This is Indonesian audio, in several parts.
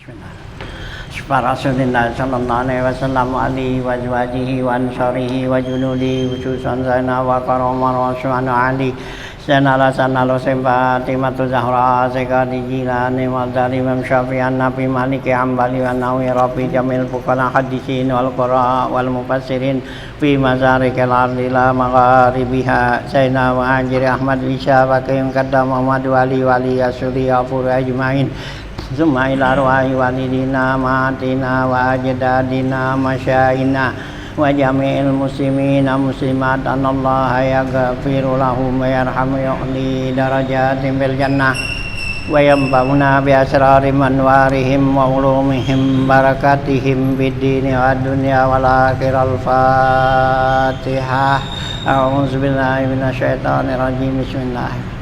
Rasulullah sallallahu alaihi wasallam alihi wa azwajihi wa ansarihi wa junudihi khususan Zainab wa Karamah wa Usman Ali Sanala sanalo Fatimatu Zahra Sekali Jilani Madari Imam Syafi'an Nabi Maliki Hambali wa Nawi Rabi Jamil Fuqala Hadisin wal Qura wal Mufassirin fi mazarikil ardi la magharibiha Sayyidina wa Anjiri Ahmad Lisha wa Qayyum Qaddam Muhammad Wali Wali Yasuli Afur Ajmain Summa ila ruwahi walidina maatina wa ajdadina masyaina wa jami'il muslimina muslimat anallaha yaghfiru lahum wa yarhamu yu'li darajatin bil jannah wa yanfa'una bi asrari manwarihim wa ulumihim barakatihim bid dini wad dunya wal akhirah. Al-Fatihah. A'udzu billahi minasyaitonir rajim. Bismillahirrahmanirrahim.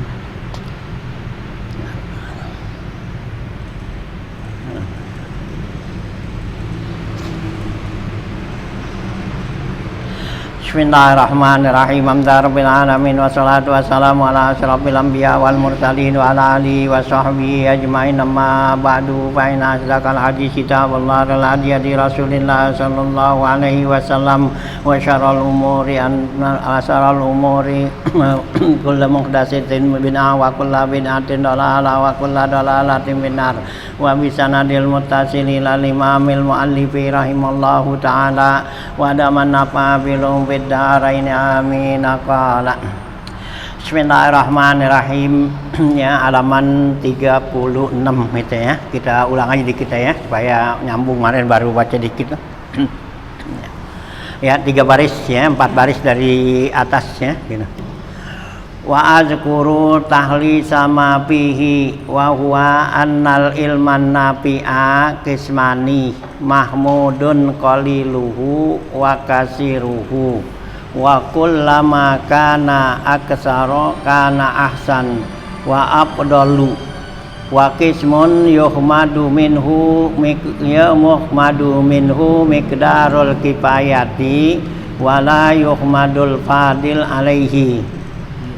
Bismillahirrahmanirrahim. Alhamdulillahirabbil alamin wassalatu wassalamu ala asyrafil anbiya wal mursalin wa ala alihi wa sahbihi ajmain. Amma ba'du fa inna asdaqal hadits kitabullah wal hadi Rasulillah sallallahu alaihi wasallam wa syarrul umuri kullu muhdatsatin bid'ah wa kullu bid'atin dhalalah wa kullu dhalalatin finnar wa bi sanadil muttasil ila imamil muallifi rahimallahu taala wa daman nafa bilum darain amin. Qala Bismillahirrahmanirrahim. Ya, halaman 36 itu ya. Kita ulang aja dikit ya supaya nyambung, kemarin baru baca dikit. Ya, 3 baris ya, 4 baris dari atas ya gitu. Wa azkuru tahlisa ma fihi wa huwa annal ilman nafi'a qismani mahmudun qaliluhu wa kasiruhu wa kullama kana aksara kana ahsan wa afdalu wa qismun yuhmadu minhu miqdarul kifayati wa la yuhmadul fadil alaihi.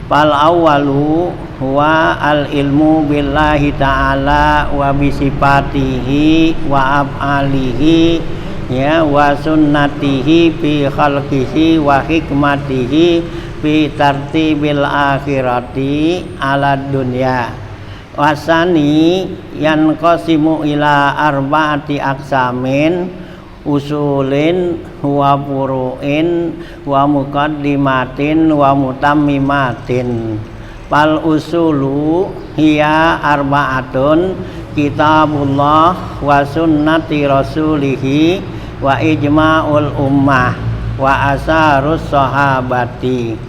Fal awwalu huwa al ilmu billahi ta'ala wa bi sifatihi wa af'alihi ya wa sunnatihi fi khalqihi wa hikmatihi fi tartibil akhirati ala dunya. Wasani yanqasimu ila arba'ati aqsamin usulin wa furu'in wa muqaddimatin wa mutammimatin. Fal usulu hiya arba'atun kitabullah wa sunnati rasulihi wa ijma'ul ummah wa asarus sahabati.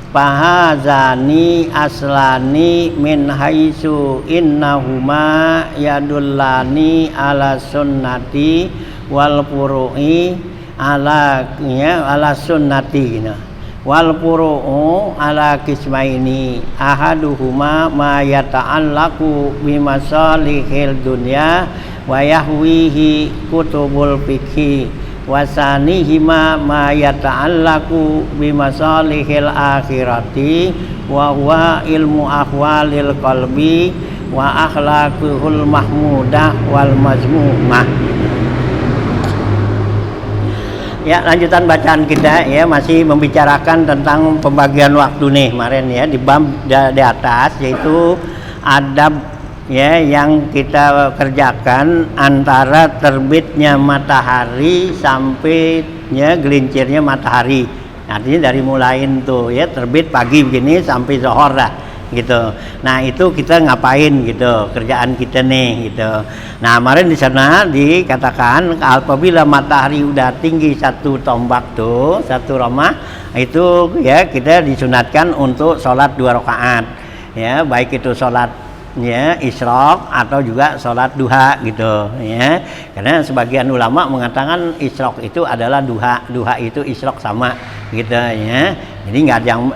Fahazani aslani min haitsu innahuma yadullani ala sunnati wal furu'i ala sunnati wal furu'u ala qismaini ahaduhuma ma yata'allaqu bi masalihil dunya wa yahwihi kutubul fiqhi wasanihima ma yata'allaqu bi masalihil akhirati wa huwa ilmu ahwalil qalbi wa akhlaquhul mahmudah wal mazmumah. Ya, lanjutan bacaan kita ya, masih membicarakan tentang pembagian waktu nih kemarin ya, di bab di atas, yaitu adab ya yang kita kerjakan antara terbitnya matahari sampai ya gelincirnya matahari. Artinya dari mulain tuh ya terbit pagi begini sampai zuhur dah gitu. Nah, itu kita ngapain gitu, kerjaan kita nih gitu. Nah, kemarin di sana dikatakan apabila matahari udah tinggi 1 tombak tuh, 1 romah, itu ya kita disunatkan untuk sholat 2 rakaat ya, baik itu sholat ya isyraq atau juga sholat duha gitu ya. Karena sebagian ulama mengatakan isyraq itu adalah duha, duha itu isyraq sama gitu ya. Jadi nggak ada yang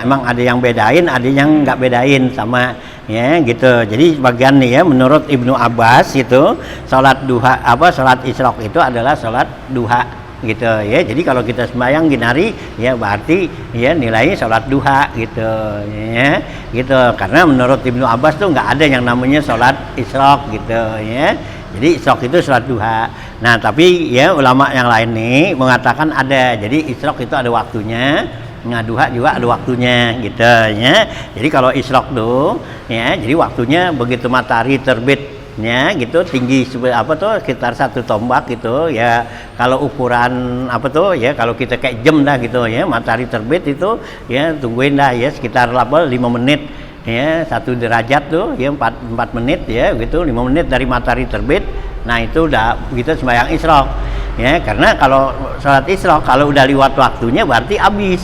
emang ada yang bedain, ada yang nggak bedain sama ya gitu. Jadi sebagian nih ya, menurut Ibnu Abbas itu sholat duha sholat isyraq itu adalah sholat duha gitu ya. Jadi kalau kita sembahyang ginari ya berarti ya nilainya sholat duha gitu ya gitu. Karena menurut Ibnu Abbas tuh nggak ada yang namanya sholat isyraq gitu ya. Jadi isyraq itu salat duha. Nah, tapi ya ulama yang lain nih mengatakan ada. Jadi isyraq itu ada waktunya, nah duha juga ada waktunya gitu ya. Jadi kalau isyraq tuh ya, jadi waktunya begitu matahari terbitnya gitu tinggi apa tuh sekitar 1 tombak gitu ya. Kalau ukuran apa tuh ya, kalau kita kayak jam dah gitu ya, matahari terbit itu ya tungguin dah ya sekitar 5 menit ya, 1 derajat tuh ya 4 menit ya gitu, 5 menit dari matahari terbit. Nah itu udah kita sembahyang isyraq ya, karena kalau sholat isyraq kalau udah lewat waktunya berarti habis.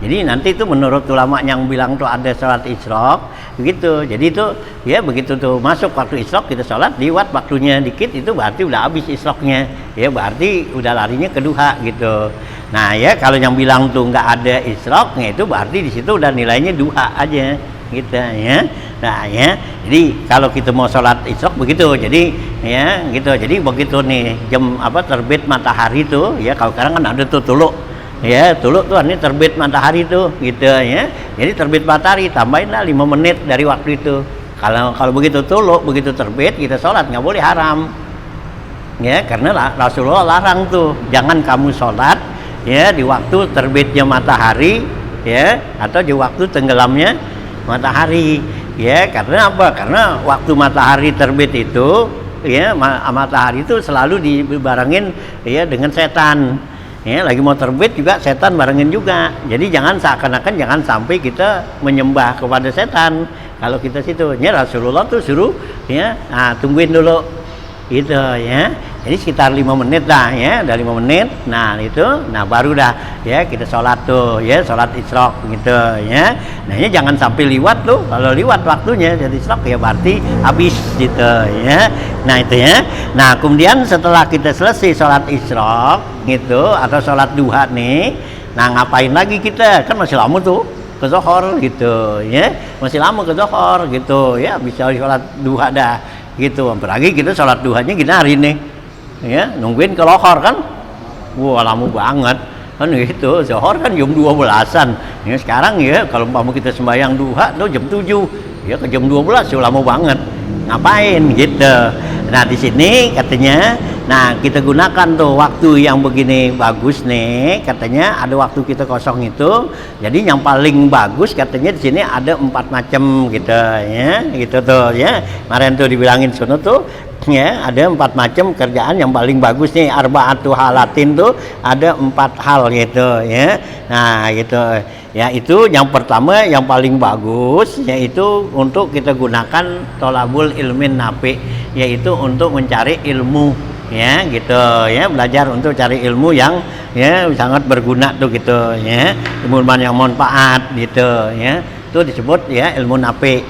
Jadi nanti itu menurut ulama yang bilang tuh ada sholat isyraq begitu. Jadi itu ya begitu tuh masuk waktu isyraq kita sholat, lewat waktunya dikit itu berarti udah habis isyraqnya ya, berarti udah larinya ke duha gitu. Nah ya kalau yang bilang tuh nggak ada isyraqnya itu berarti di situ udah nilainya duha aja gitu ya. Nah ya, jadi kalau kita mau sholat isyraq begitu, jadi ya gitu. Jadi begitu nih jam apa terbit matahari tuh ya, kalau sekarang kan ada tuh tuluk ya, tuluk tuh ini terbit matahari tuh gitu ya. Jadi terbit matahari tambahinlah 5 menit dari waktu itu. Kalau begitu tuluk, begitu terbit kita sholat nggak boleh haram ya, karena Rasulullah larang tuh jangan kamu sholat ya di waktu terbitnya matahari ya, atau di waktu tenggelamnya matahari ya. Karena apa? Karena waktu matahari terbit itu ya, matahari itu selalu dibarengin ya dengan setan. Ya, lagi mau terbit juga setan barengin juga. Jadi jangan seakan-akan jangan sampai kita menyembah kepada setan. Kalau kita situ, ya Rasulullah tuh suruh ya, tungguin dulu gitu ya. Jadi sekitar 5 menit dah ya, udah 5 menit. Nah itu, nah baru dah ya kita sholat tuh ya, sholat isyraq gitu ya. Nah ini jangan sampai liwat tuh. Kalau liwat waktunya jadi isyraq ya berarti habis gitu ya. Nah itu ya. Nah kemudian setelah kita selesai sholat isyraq gitu atau sholat duha nih, nah ngapain lagi kita? Kan masih lama tuh ke zuhur gitu ya, masih lama ke zuhur gitu ya, bisa sholat duha dah gitu. Apalagi kita sholat duhanya kita hari ini ya, nungguin ke lohor kan, wah lama banget kan gitu. Zuhur kan jam 12-an ya, sekarang ya kalau umpama kita sembahyang duha tuh jam 7 ya, ke jam 12 sudah lama banget, ngapain gitu. Nah di sini katanya, nah kita gunakan tuh waktu yang begini bagus nih, katanya ada waktu kita kosong itu. Jadi yang paling bagus katanya di sini ada 4 macam gitu ya, gitu tuh ya. Kemarin tuh dibilangin sono tuh ya, ada 4 macam kerjaan yang paling bagus nih, arba'atu halatin tuh ada 4 hal gitu ya. Nah gitu ya, itu yang pertama yang paling bagus yaitu untuk kita gunakan tolabul ilmin nafi, yaitu untuk mencari ilmu ya gitu ya, belajar untuk cari ilmu yang ya sangat berguna tuh gitu ya, ilmu yang manfaat gitu ya, itu disebut ya ilmu nafi.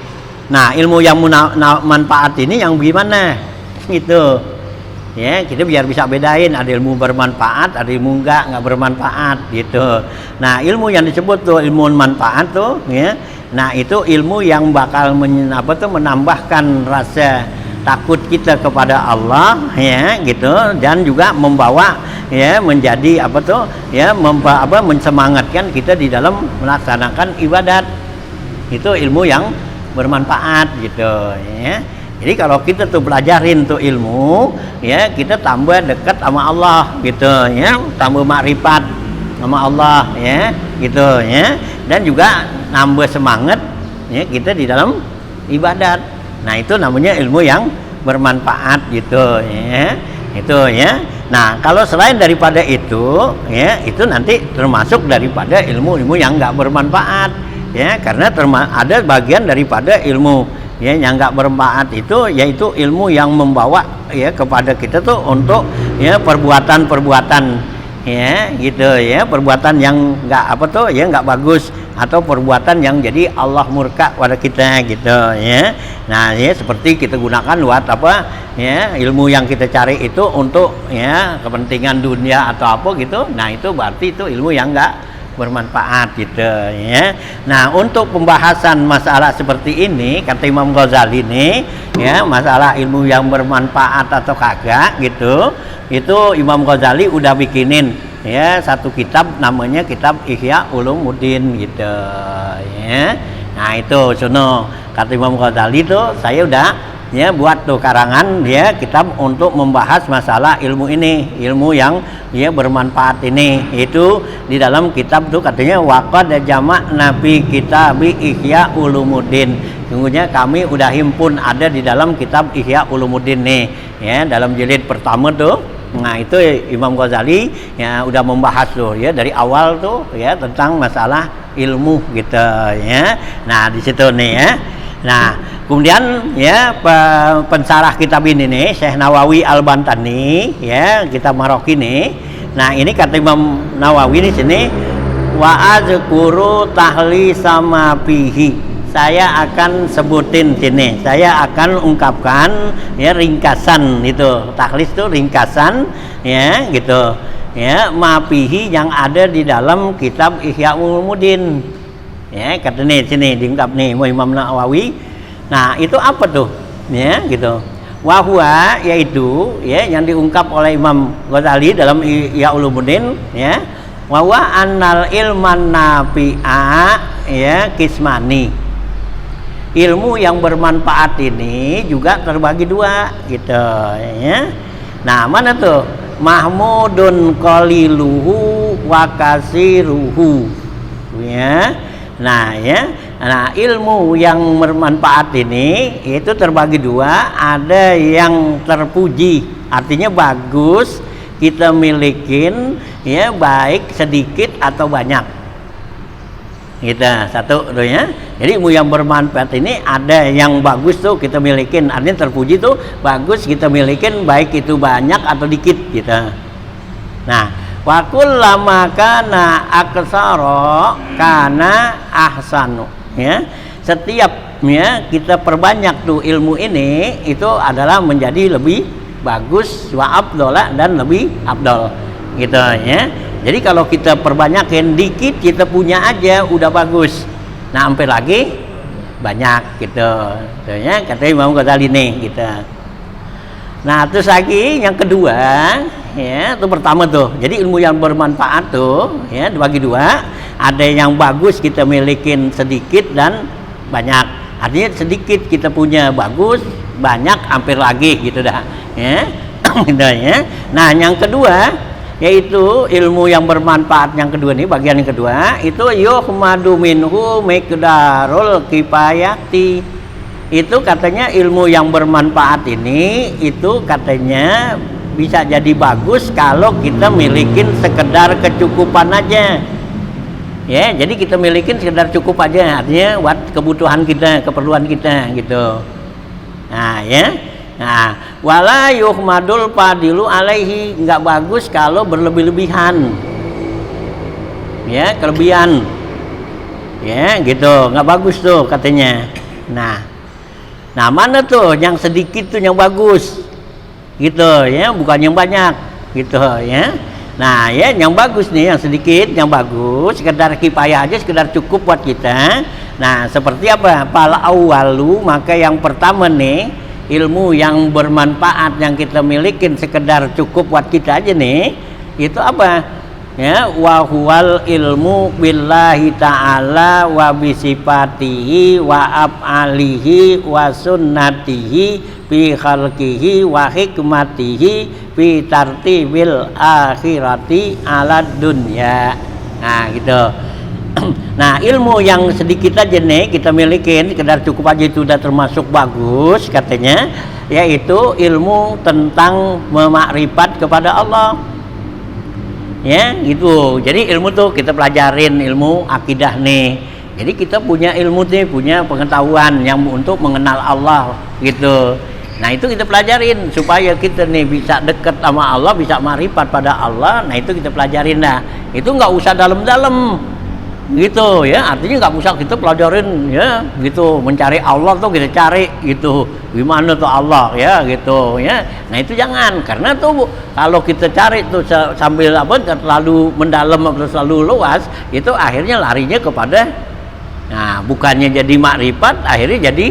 Nah ilmu yang manfaat ini yang gimana gitu ya, kita biar bisa bedain ada ilmu bermanfaat, ada ilmu nggak bermanfaat gitu. Nah ilmu yang disebut tuh ilmu manfaat tuh ya, nah itu ilmu yang bakal menambahkan rasa takut kita kepada Allah ya gitu, dan juga membawa ya menjadi mensemangatkan kita di dalam melaksanakan ibadat. Itu ilmu yang bermanfaat gitu ya. Jadi kalau kita tuh belajarin tuh ilmu ya, kita tambah dekat sama Allah gitu ya, tambah makrifat sama Allah ya gitu ya, dan juga nambah semangat ya kita di dalam ibadat. Nah itu namanya ilmu yang bermanfaat gitu ya, itu ya. Nah kalau selain daripada itu ya, itu nanti termasuk daripada ilmu-ilmu yang nggak bermanfaat ya, karena ada bagian daripada ilmu ya yang nggak bermanfaat itu, yaitu ilmu yang membawa ya kepada kita tuh untuk ya perbuatan-perbuatan ya gitu ya, perbuatan yang nggak bagus, atau perbuatan yang jadi Allah murka pada kita gitu ya. Nah ya seperti kita gunakan buat ilmu yang kita cari itu untuk ya kepentingan dunia atau apa gitu. Nah itu berarti itu ilmu yang nggak bermanfaat gitu ya. Nah untuk pembahasan masalah seperti ini kata Imam Ghazali nih ya, masalah ilmu yang bermanfaat atau kagak gitu, itu Imam Ghazali udah bikinin ya satu kitab namanya kitab Ihya Ulumuddin gitu ya. Nah itu sono kata Imam Ghazali itu saya udah ya buat tuh karangan ya kitab untuk membahas masalah ilmu ini, ilmu yang ya bermanfaat ini. Itu di dalam kitab tuh katanya waqad jama' nabi kitabi Ihya Ulumuddin. Sungguhnya kami udah himpun ada di dalam kitab Ihya Ulumuddin nih ya, dalam jilid pertama tuh. Nah itu Imam Ghazali ya udah membahas tuh ya dari awal tuh ya tentang masalah ilmu gitu ya. Nah di situ nih ya. Nah kemudian ya pensarah kitab ini nih Syekh Nawawi Al-Bantani ya, kitab Maroki nih. Nah ini kata Imam Nawawi di sini wa azkuru tahli sama fihi. Saya akan sebutin sini, saya akan ungkapkan ya ringkasan itu, takhlis itu ringkasan ya gitu ya, mafihi yang ada di dalam kitab Ihya Ulumuddin ya, kata nih sini diungkap nih Imam Nawawi. Nah itu apa tuh ya gitu, wahwa yaitu ya yang diungkap oleh Imam Ghazali dalam Ihya Ulumuddin ya, wahwa annal ilman nafi'a ya kismani. Ilmu yang bermanfaat ini juga terbagi dua gitu ya. Nah mana tuh mahmudun qaliluhu wa kasiruhu ya. Nah ya, nah ilmu yang bermanfaat ini itu terbagi dua, ada yang terpuji artinya bagus kita milikin ya, baik sedikit atau banyak kita satu tuh ya. Jadi ilmu yang bermanfaat ini ada yang bagus tuh kita milikin, artinya terpuji tuh bagus kita milikin, baik itu banyak atau dikit gitu. Nah wa kullama kana aksara kana ahsanu ya, setiap ya kita perbanyak tuh ilmu ini itu adalah menjadi lebih bagus, wa afdhala dan lebih afdal gitu ya. Jadi kalau kita perbanyakin dikit kita punya aja udah bagus. Nah sampai lagi banyak gitu. Ya kata Imam Ghazali nih gitu. Nah terus lagi yang kedua ya, itu pertama tuh. Jadi ilmu yang bermanfaat tuh ya dibagi dua. Ada yang bagus kita milikin sedikit dan banyak. Artinya sedikit kita punya bagus, banyak hampir lagi gitu dah. Ya. Gitu ya. Nah yang kedua yaitu ilmu yang bermanfaat yang kedua nih, bagian yang kedua itu yuhmadu minhu miqdarul kifayati. Itu katanya ilmu yang bermanfaat ini itu katanya bisa jadi bagus kalau kita milikin sekedar kecukupan aja ya. Jadi kita milikin sekedar cukup aja, artinya buat kebutuhan kita, keperluan kita gitu. Nah ya. Nah, wala yuhmadul fadilu alaihi, enggak bagus kalau berlebih-lebihan. Ya, kelebihan. Ya, gitu, enggak bagus tuh katanya. Nah, mana tuh yang sedikit tuh yang bagus. Gitu ya, bukan yang banyak gitu ya. Nah, ya yang bagus nih yang sedikit, yang bagus, sekedar kifayah aja, sekedar cukup buat kita. Nah, seperti apa? Pal awalu, maka yang pertama nih ilmu yang bermanfaat yang kita milikin sekedar cukup buat kita aja nih, itu apa ya, wa huwal ilmu billahi ta'ala wa bisifatihi wa af'alihi wa sunnatihi fi khalqihi wa hikmatihi fi tartibil akhirati ala dunya. Nah gitu. Nah ilmu yang sedikit aja nih kita milikin sekedar cukup aja itu udah termasuk bagus katanya, yaitu ilmu tentang memakrifat kepada Allah ya gitu. Jadi ilmu tuh kita pelajarin ilmu akidah nih, jadi kita punya ilmu nih, punya pengetahuan yang untuk mengenal Allah gitu. Nah itu kita pelajarin supaya kita nih bisa dekat sama Allah, bisa makrifat pada Allah. Nah itu kita pelajarin. Nah itu nggak usah dalam-dalam gitu ya, artinya nggak usah kita pelajarin ya gitu, mencari Allah tuh kita cari gitu, gimana tuh Allah ya gitu ya. Nah itu jangan, karena tuh kalau kita cari tuh sambil apa terlalu mendalam atau terlalu luas, itu akhirnya larinya kepada nah bukannya jadi makrifat, akhirnya jadi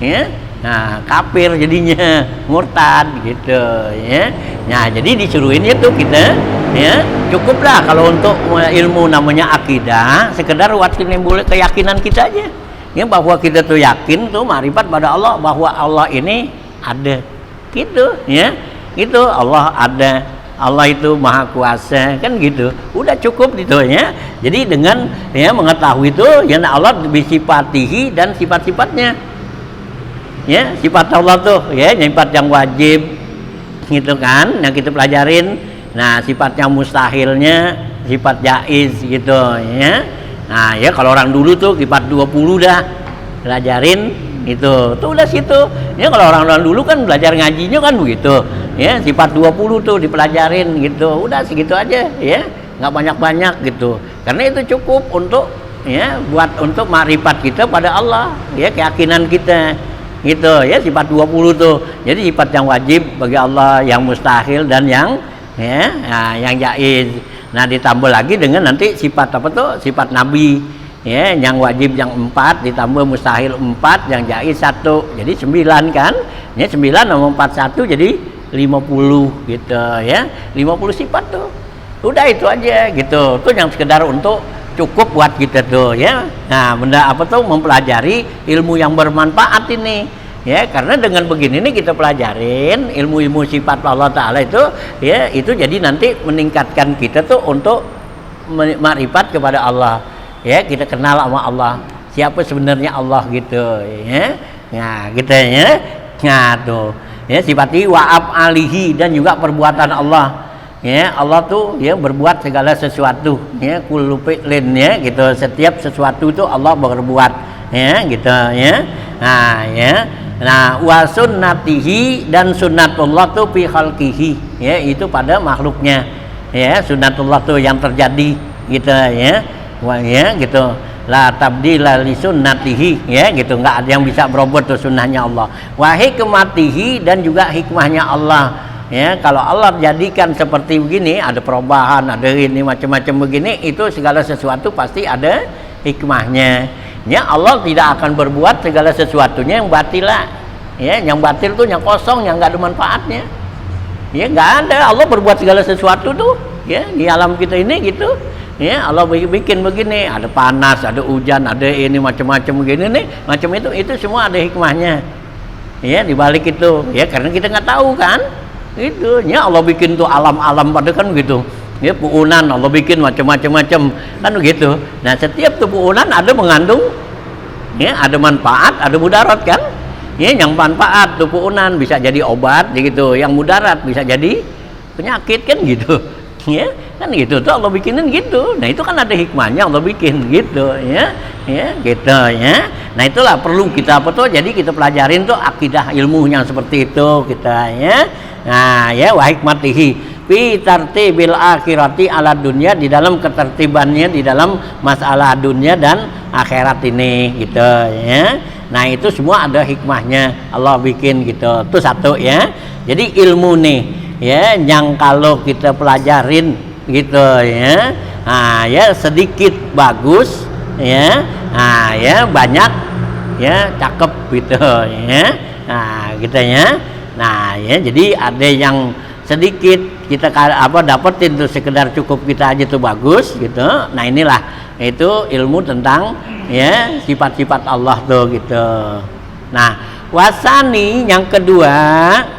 ya nah kafir, jadinya murtad gitu ya. Nah jadi disuruhinnya tuh kita ya cukuplah kalau untuk ilmu namanya akidah sekedar buat timbul keyakinan kita aja ya, bahwa kita tuh yakin tuh makrifat pada Allah, bahwa Allah ini ada. Gitu ya. Gitu Allah ada. Allah itu maha kuasa, kan gitu. Udah cukup gitu ya. Jadi dengan ya mengetahui itu ya Allah bisifatihi dan sifat-sifatnya. Ya, sifat Allah tuh ya, sifat yang wajib gitu kan, yang kita pelajarin. Nah, sifat yang mustahilnya, sifat jaiz gitu ya. Nah, ya kalau orang dulu tuh sifat 20 dah pelajarin itu. Tuh udah situ. Ya kalau orang-orang dulu kan belajar ngajinya kan begitu. Ya, sifat 20 tuh dipelajarin gitu. Udah segitu aja ya. Nggak banyak-banyak gitu. Karena itu cukup untuk ya buat untuk makrifat kita pada Allah, ya keyakinan kita. Gitu ya, sifat 20 tuh. Jadi sifat yang wajib bagi Allah, yang mustahil dan yang ya, nah, yang jaiz. Nah, ditambah lagi dengan nanti sifat apa tuh? Sifat nabi. Ya, yang wajib yang 4 ditambah mustahil 4, yang jaiz 1. Jadi 9 kan? Ya 9 sama 41 jadi 50 gitu ya. 50 sifat tuh. Udah itu aja gitu. Tuh yang sekedar untuk cukup buat kita tuh ya. Nah, benda apa tuh? Mempelajari ilmu yang bermanfaat ini. Ya, karena dengan begini nih kita pelajarin ilmu-ilmu sifat Allah Ta'ala itu ya, itu jadi nanti meningkatkan kita tuh untuk makrifat kepada Allah. Ya, kita kenal sama Allah. Siapa sebenarnya Allah gitu ya. Nah, gitu ya. Nah, tuh. Ya, sifati wa'ab alihi dan juga perbuatan Allah. Ya, Allah tuh ya berbuat segala sesuatu ya, kullu fi'lin ya gitu, setiap sesuatu itu Allah berbuat ya gitu ya. Nah, ya. Nah, wa sunnatihi dan sunnatullah tuh fi khalqihi ya, itu pada makhluknya. Ya, sunnatullah tuh yang terjadi gitu ya. Wah ya gitu. La tabdila li sunnatihi ya gitu, enggak ada yang bisa berubah tuh sunnahnya Allah. Wa hikmatihi dan juga hikmahnya Allah. Ya, kalau Allah jadikan seperti begini, ada perubahan, ada ini macam-macam begini, itu segala sesuatu pasti ada hikmahnya. Ya, Allah tidak akan berbuat segala sesuatunya yang batil lah. Ya, yang batil tuh yang kosong, yang enggak ada manfaatnya. Ya, enggak ada. Allah berbuat segala sesuatu tuh ya di alam kita ini gitu. Ya, Allah bikin begini, ada panas, ada hujan, ada ini macam-macam begini nih, macam itu semua ada hikmahnya. Ya, di balik itu. Ya, karena kita nggak tahu kan. Itu, ya Allah bikin tuh alam-alam pada kan gitu. Ya, puunan Allah bikin macam-macam kan begitu. Nah, setiap tuh puunan ada mengandung ya, ada manfaat, ada mudarat kan. Ya, yang manfaat tuh puunan bisa jadi obat gitu, yang mudarat bisa jadi penyakit kan gitu. Ya, kan gitu tuh Allah bikinin gitu. Nah, itu kan ada hikmahnya Allah bikin gitu ya. Ya, gitu ya. Nah, itulah perlu kita apa tuh, jadi kita pelajarin tuh akidah ilmu yang seperti itu kita ya. Nah, ya wa hikmatihi fi tartibil akhirati ala dunya, di dalam ketertibannya di dalam masalah dunia dan akhirat ini gitu ya. Nah, itu semua ada hikmahnya Allah bikin gitu. Itu satu ya. Jadi ilmu nih ya, yang kalau kita pelajarin gitu ya, nah ya sedikit bagus ya, nah ya banyak ya cakep gitu ya, nah gitu ya. Nah ya, jadi ada yang sedikit kita apa dapetin tuh sekedar cukup kita aja tuh bagus gitu. Nah, inilah itu ilmu tentang ya sifat-sifat Allah tuh gitu. Nah, wasani yang kedua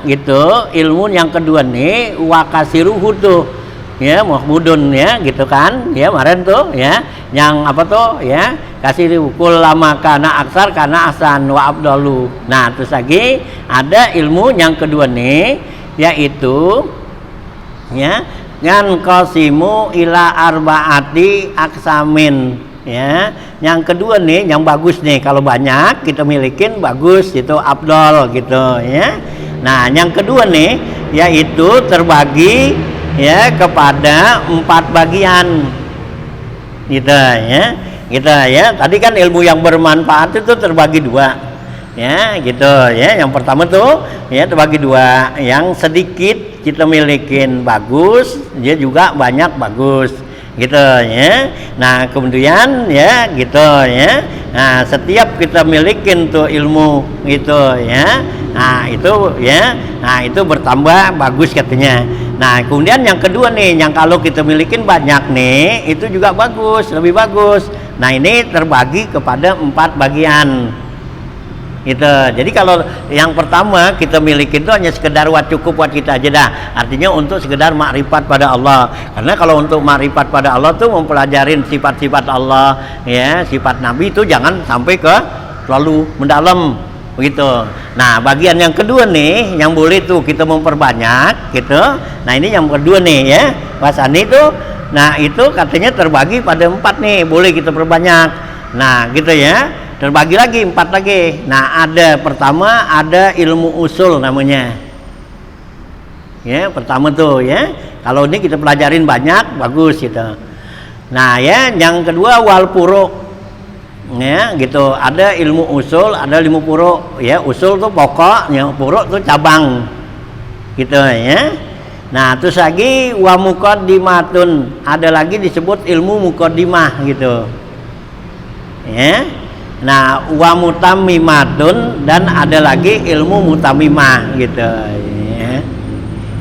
gitu, ilmu yang kedua nih wakasiruhu tuh ya mahmudun ya gitu kan ya, kemarin tuh ya yang apa tuh ya kasiruhu kullama kana aksar kana asan wa abdalu. Nah, terus lagi ada ilmu yang kedua nih, yaitu ya ngan qasimu ila arbaati aksamin. Ya, yang kedua nih, yang bagus nih, kalau banyak kita milikin bagus itu afdal gitu ya. Nah, yang kedua nih yaitu terbagi ya kepada 4 bagian gitu ya. Gitu ya. Tadi kan ilmu yang bermanfaat itu terbagi 2 ya gitu ya. Yang pertama tuh ya terbagi 2, yang sedikit kita milikin bagus, dia juga banyak bagus gitu ya. Nah, kemudian ya gitu ya. Nah, setiap kita milikin tuh ilmu gitu ya. Nah, itu ya. Nah, itu bertambah bagus katanya. Nah, kemudian yang kedua nih, yang kalau kita milikin banyak nih, itu juga bagus, lebih bagus. Nah, ini terbagi kepada 4 bagian. Gitu. Jadi kalau yang pertama kita miliki itu hanya sekedar cukup buat kita aja dah. Artinya untuk sekedar makrifat pada Allah. Karena kalau untuk makrifat pada Allah tuh mempelajarin sifat-sifat Allah, ya, sifat Nabi itu jangan sampai ke terlalu mendalam begitu. Nah, bagian yang kedua nih yang boleh tuh kita memperbanyak gitu. Nah, ini yang kedua nih ya. Wasani itu nah itu katanya terbagi pada 4 nih, boleh kita perbanyak. Nah, gitu ya. Terbagi lagi 4 lagi. Nah, ada pertama ada ilmu usul namanya. Ya, pertama tuh ya. Kalau ini kita pelajarin banyak bagus gitu. Nah, ya, yang kedua wal furu'. Ya, gitu. Ada ilmu usul, ada ilmu furu'. Ya, usul tuh pokok, yang furu' tuh cabang. Gitu ya. Nah, terus lagi wa muqaddimatun. Ada lagi disebut ilmu muqaddimah gitu. Ya. Nah, wa mutammimatun dan ada lagi ilmu mutammimah gitu ya.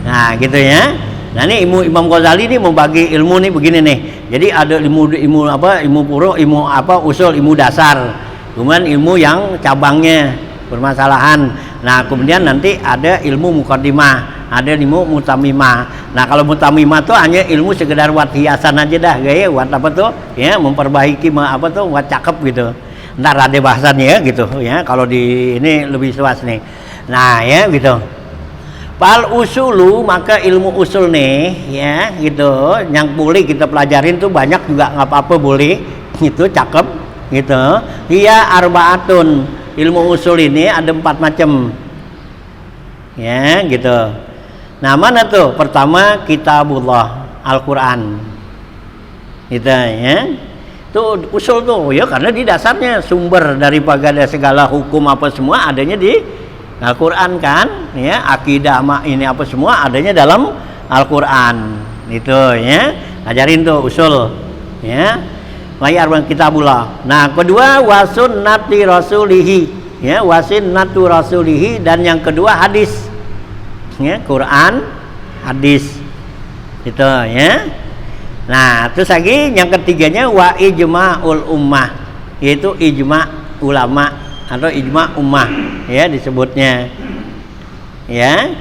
Nah, gitu ya. Nah, ini Imam Ghazali ini membagi ilmu nih begini nih. Jadi ada ilmu apa? Ilmu furu', ilmu apa? Usul, ilmu dasar. Kemudian ilmu yang cabangnya permasalahan. Nah, kemudian nanti ada ilmu muqaddimah, ada ilmu mutammimah. Nah, kalau mutammimah tuh hanya ilmu sekedar buat hiasan aja dah, gaya buat apa tuh? Ya, memperbaiki apa tuh? Buat cakep gitu. Ntar ada bahasannya ya gitu ya, kalau di ini lebih luas nih. Nah ya gitu. Fal usulu, maka ilmu usul nih ya gitu, yang boleh kita pelajarin tuh banyak juga nggak apa-apa, boleh gitu, cakep gitu. Iya arbaatun, ilmu usul ini ada 4 macam ya gitu. Nah, mana tuh? Pertama kitabullah, Al-Quran gitu ya. Itu usul tuh ya, karena di dasarnya sumber daripada segala hukum apa semua adanya di Al-Quran kan ya. Akidah ini apa semua adanya dalam Al-Quran itu ya. Ajarin tuh usul ya. Layar kitabullah. Nah, kedua wasunnati rasulihi ya, wasunnatu rasulihi, dan yang kedua hadis ya, Quran hadis itu ya. Nah, terus lagi yang ketiganya wa ijma'ul ummah, yaitu ijma' ulama atau ijma' ummah ya disebutnya ya.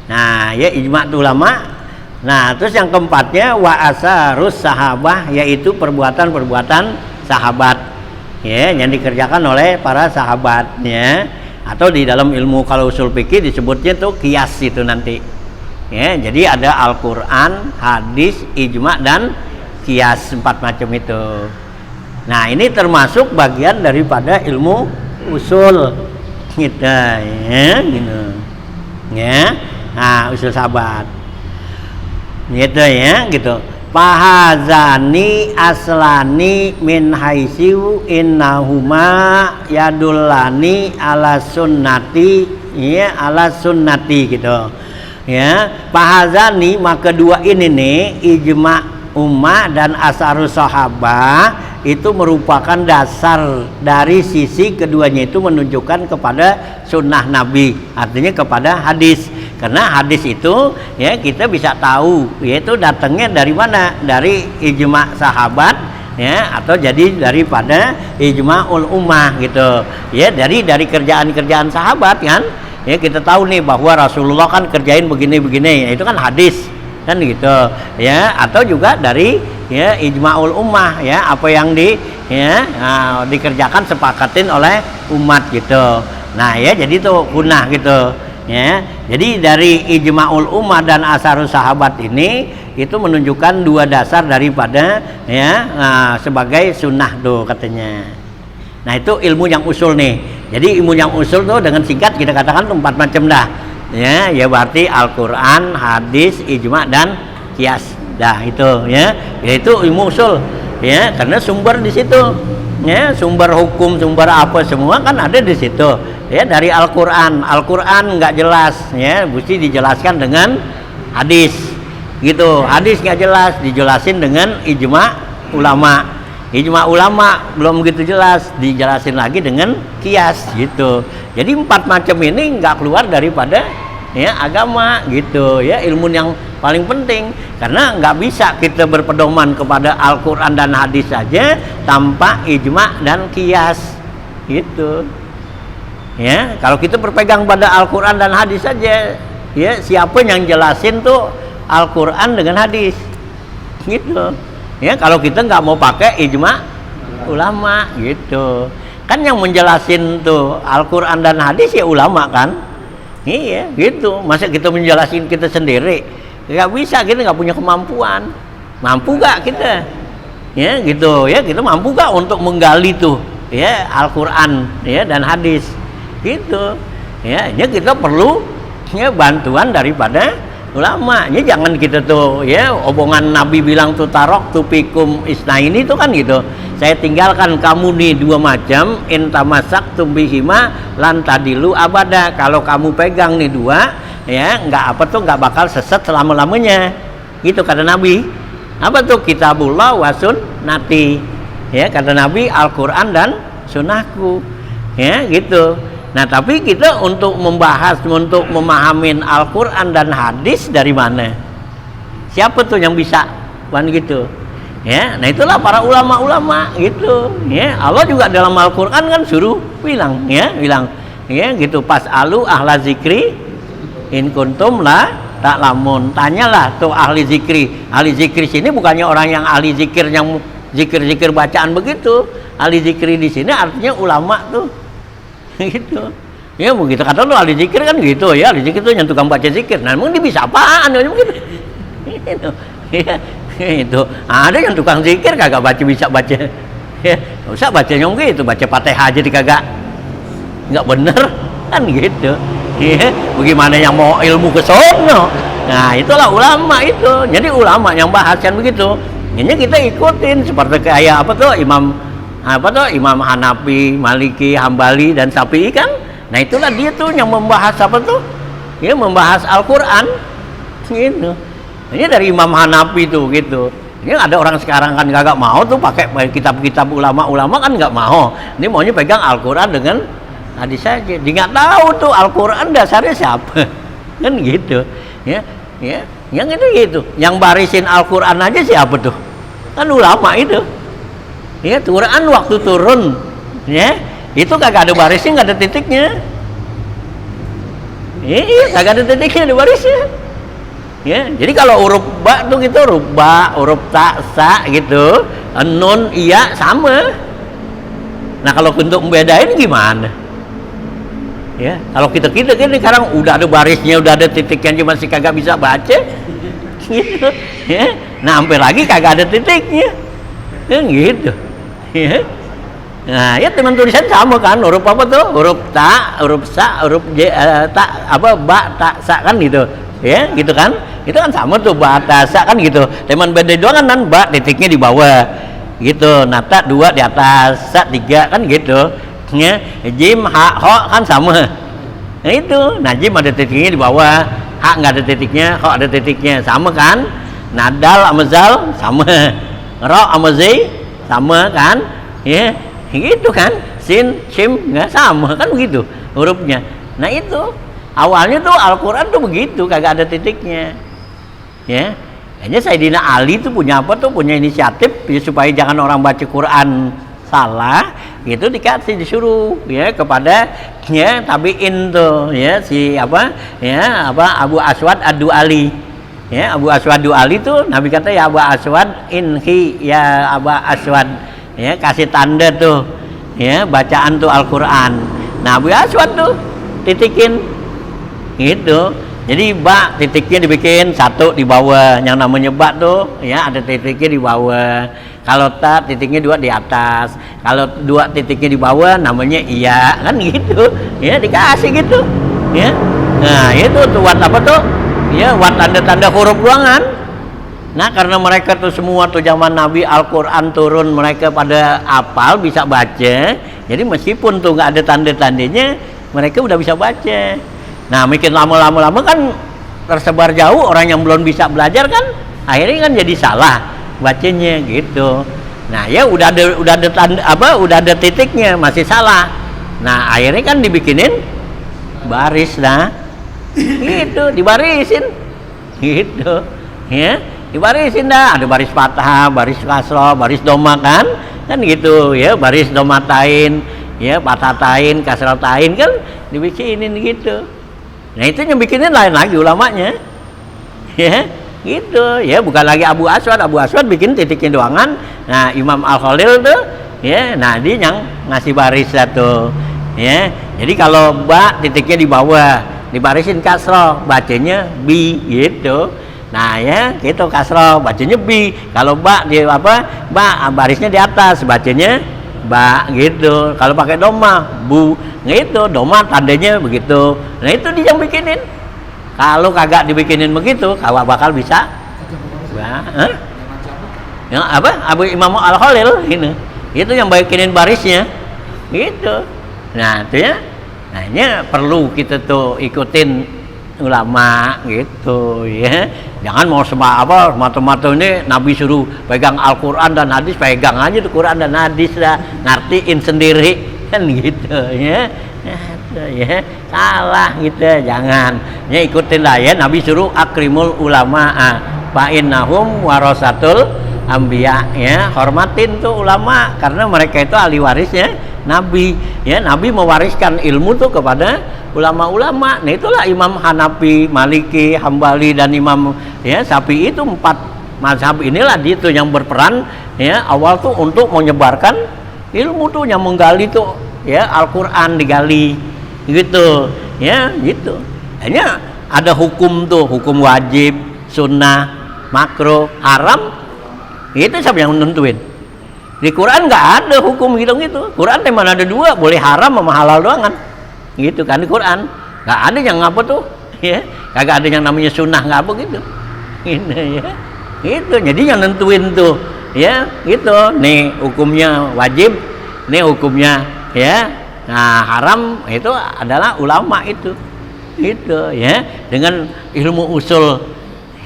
Nah, ya ijma' ulama. Nah, terus yang keempatnya wa asarus sahabah, yaitu perbuatan-perbuatan sahabat ya yang dikerjakan oleh para sahabat ya. Atau di dalam ilmu kalau usul fikih disebutnya tuh qiyas itu nanti. Ya, jadi ada Al-Quran, hadis, ijma' dan qiyas, 4 macam itu. Nah, ini termasuk bagian daripada ilmu usul kita ya, gitu. Ya. Nah, usul sahabat. Gitu ya, gitu. Fahazani aslani min haisiu innahuma yadullani ala sunnati ya, ala sunnati gitu. Ya, fahazani, maka dua ini nih, ijma' ummah dan asarus sahabah, itu merupakan dasar dari sisi keduanya, itu menunjukkan kepada sunnah Nabi, artinya kepada hadis. Karena hadis itu ya kita bisa tahu yaitu datangnya dari mana, dari ijma' sahabat ya, atau jadi daripada ijma'ul ummah gitu ya, dari kerjaan-kerjaan sahabat kan ya. Kita tahu nih bahwa Rasulullah kan kerjain begini-begini, itu kan hadis kan gitu ya. Atau juga dari ya ijma'ul ummah ya, apa yang dikerjakan sepakatin oleh umat gitu. Nah ya, jadi itu punah gitu ya. Jadi dari ijma'ul ummah dan asarus sahabat ini itu menunjukkan 2 dasar daripada ya sebagai sunnah tuh katanya. Nah, itu ilmu yang usul nih. Jadi ilmu yang usul tuh dengan singkat kita katakan 4 macam dah. Ya berarti Al-Qur'an, hadis, ijma' dan qiyas. Dah itu ya. Yaitu ilmu usul. Ya, karena sumber di situ. Ya, sumber hukum, sumber apa semua kan ada di situ. Ya, dari Al-Qur'an. Al-Qur'an enggak jelas ya, mesti dijelaskan dengan hadis. Gitu. Hadis enggak jelas, dijelasin dengan ijma' ulama. Ijma' ulama belum begitu jelas, dijelasin lagi dengan qiyas gitu. Jadi 4 macam ini nggak keluar daripada ya agama gitu ya, ilmu yang paling penting. Karena nggak bisa kita berpedoman kepada Al-Quran dan hadis saja tanpa ijma' dan qiyas gitu. Ya, kalau kita berpegang pada Al-Quran dan hadis saja, ya siapa yang jelasin tuh Al-Quran dengan hadis, gitu. Ya, kalau kita nggak mau pakai ijma ulama, gitu. Kan yang menjelasin tuh Al-Quran dan hadis ya ulama kan, iya, gitu. Masa kita menjelasin kita sendiri? Nggak bisa, kita nggak punya kemampuan. Mampu gak kita? Ya, gitu. Ya, kita mampu gak untuk menggali tuh, ya Al-Quran, ya dan hadis, gitu. Ya, kita perlu ya bantuan daripada ulama. Ya, jangan kita tuh ya omongan Nabi bilang tuh tarok tupikum isnaini itu kan gitu. Saya tinggalkan kamu nih dua macam, intamasak tumbihima lan tadilu abada. Kalau kamu pegang nih dua, ya nggak bakal sesat selama-lamanya. Gitu kata Nabi. Apa tuh? Kitabullah wa sunnati. Ya, kata Nabi, Al-Quran dan sunnahku. Ya, gitu. Nah, tapi kita untuk membahas, untuk memahamin Al-Quran dan hadis dari mana? Siapa tuh yang bisa? Kan gitu. Ya, nah itulah para ulama-ulama gitu. Ya, Allah juga dalam Al-Quran kan suruh bilang, ya gitu. Pas'alu ahla zikri in kuntum la ta'lamun. Tanyalah tuh ahli zikri. Ahli zikri sini bukannya orang yang ahli zikir yang zikir-zikir bacaan begitu. Ahli zikri di sini artinya ulama tuh. Gitu. Ya begitu kata lu ahli zikir kan gitu ya. Ahli zikir tuh yang tukang baca zikir. Nah, emang dia bisa apaan begitu? Gitu. Ya, itu. Ada yang tukang zikir kagak bisa baca. Ya, enggak usah bacanya gitu, baca Fatihah aja kagak enggak bener kan gitu. Ya, bagaimana yang mau ilmu ke sono? Nah, itulah ulama itu. Jadi ulama yang bahas kan begitu. Ini kita ikutin seperti kayak Imam Hanafi, Maliki, Hambali dan Syafi'i kan. Nah, itulah dia tuh yang membahas Ya, membahas Al-Qur'an. Gitu. Ini dari Imam Hanafi tuh gitu. Ini ada orang sekarang kan kagak mau tuh pakai kitab-kitab ulama-ulama kan nggak mau. Ini maunya pegang Al-Qur'an dengan hadis saja. Dia nggak tahu tuh Al-Quran dasarnya siapa, kan gitu. Ya, yang itu gitu. Yang barisin Al-Quran aja siapa tuh? Kan ulama itu. Ya, Quran waktu turun, ya itu kagak ada barisnya, nggak ada titiknya. Iya, kagak ada titiknya di barisnya. Ya, jadi kalau huruf ba tuh gitu, huruf ba, huruf ta, sa gitu, nun, iya sama. Nah, kalau untuk membedain gimana? Ya, kalau kita sekarang udah ada barisnya, udah ada titiknya, cuma masih kagak bisa baca, gitu. Ya, nah sampai lagi kagak ada titiknya, kan gitu. Ya. Nah, ya teman tulisan sama kan, huruf apa tuh? Huruf ta, huruf sa, huruf ba, ta, sa kan gitu. Ya, gitu kan? Itu kan sama tuh ba, ta, sa kan gitu. Teman beda doang kan, ba titiknya di bawah, gitu. Nah, ta 2 di atas, sa 3 kan gitu. Ya, jim, ha, ho kan sama. Nah itu, nah jim ada titiknya di bawah, ha nggak ada titiknya, ho ada titiknya, sama kan? Nadal sama zal sama, ro sama zi sama kan? Ya, gitu kan? Sin, shim nggak sama kan begitu hurufnya. Nah itu awalnya tuh Al-Quran tuh begitu, kagak ada titiknya. Ya, hanya Sayyidina Ali tuh punya apa tuh? Punya inisiatif ya, supaya jangan orang baca Quran salah gitu, disuruh ya kepada ya tabiin tuh ya si Abu Aswad Ad-Du'ali. Ya, Abu Aswad Ad-Du'ali tuh Nabi kata, ya Abu Aswad inhi ya Abu Aswad, ya kasih tanda tuh ya bacaan tuh Al-Quran. Nah, Abu Aswad tuh titikin gitu. Jadi ba titiknya dibikin 1 di bawah, yang namanya ba tuh ya ada titiknya di bawah. Kalau ta titiknya 2 di atas. Kalau 2 titiknya di bawah namanya iya, kan gitu. Ya dikasih gitu. Ya. Nah, itu tuh wat apa tuh? Ya, wat tanda-tanda huruf doangan. Nah, karena mereka tuh semua tuh zaman Nabi Al-Qur'an turun, mereka pada hafal bisa baca. Jadi meskipun tuh nggak ada tanda-tandanya, mereka udah bisa baca. Nah, makin lama kan tersebar jauh, orang yang belum bisa belajar kan akhirnya kan jadi salah bacanya gitu. Nah, ya udah ada tanda udah ada titiknya masih salah. Nah, akhirnya kan dibikinin baris dah. Gitu, dibarisin. Gitu. Ya, dibarisin dah, ada baris fathah, baris kasroh, baris doma kan gitu ya, baris domatain ya patatain, kasratain kan dibikinin gitu. Nah itu yang bikinin lain lagi ulamanya, ya gitu, ya bukan lagi Abu Aswad bikin titiknya doangan. Nah Imam Al-Khalil tuh, ya, nah dia yang ngasih baris satu, ya. Jadi kalau ba titiknya di bawah, dibarisin kasroh, bacanya bi gitu. Nah ya gitu kasroh, bacanya bi. Kalau ba di apa? Ba barisnya di atas, bacanya ba gitu. Kalau pakai doma bu gitu, doma tandanya begitu. Nah itu dia yang bikinin. Kalau kagak dibikinin begitu, kagak bakal bisa. Ya apa? Abu Imam Al-Khalil ini. Itu yang bikinin barisnya. Gitu. Nah, itu ya. Nah, ini perlu kita tuh ikutin ulama gitu ya. Jangan mau semata-mata ini Nabi suruh pegang Al-Qur'an dan hadis, pegang aja tuh Quran dan hadis lah, ngertiin sendiri kan gitu ya. Ya salah gitu, jangan ya, ikutin lah ya. Nabi suruh akrimul ulama fa innahum warasatul anbiya, ya hormatin tuh ulama karena mereka itu ahli warisnya Nabi ya. Nabi mewariskan ilmu tuh kepada ulama-ulama. Nah itulah Imam Hanafi, Maliki, Hambali dan Imam ya Syafi'i itu 4 mazhab inilah dia tuh yang berperan ya awal tuh untuk menyebarkan ilmu tuh, yang menggali tuh ya Al-Qur'an digali gitu ya gitu. Hanya ada hukum tuh, hukum wajib, sunnah, makruh, haram, itu siapa yang nentuin? Di Quran nggak ada hukum gitu. Quran mana ada 2, boleh haram sama halal doang kan gitu kan. Di Quran nggak ada yang apa tuh ya, kagak ada yang namanya sunnah nggak apa gitu ini ya itu. Jadi yang nentuin tuh ya gitu, nih hukumnya wajib, nih hukumnya ya. Nah haram itu adalah ulama itu ya, dengan ilmu usul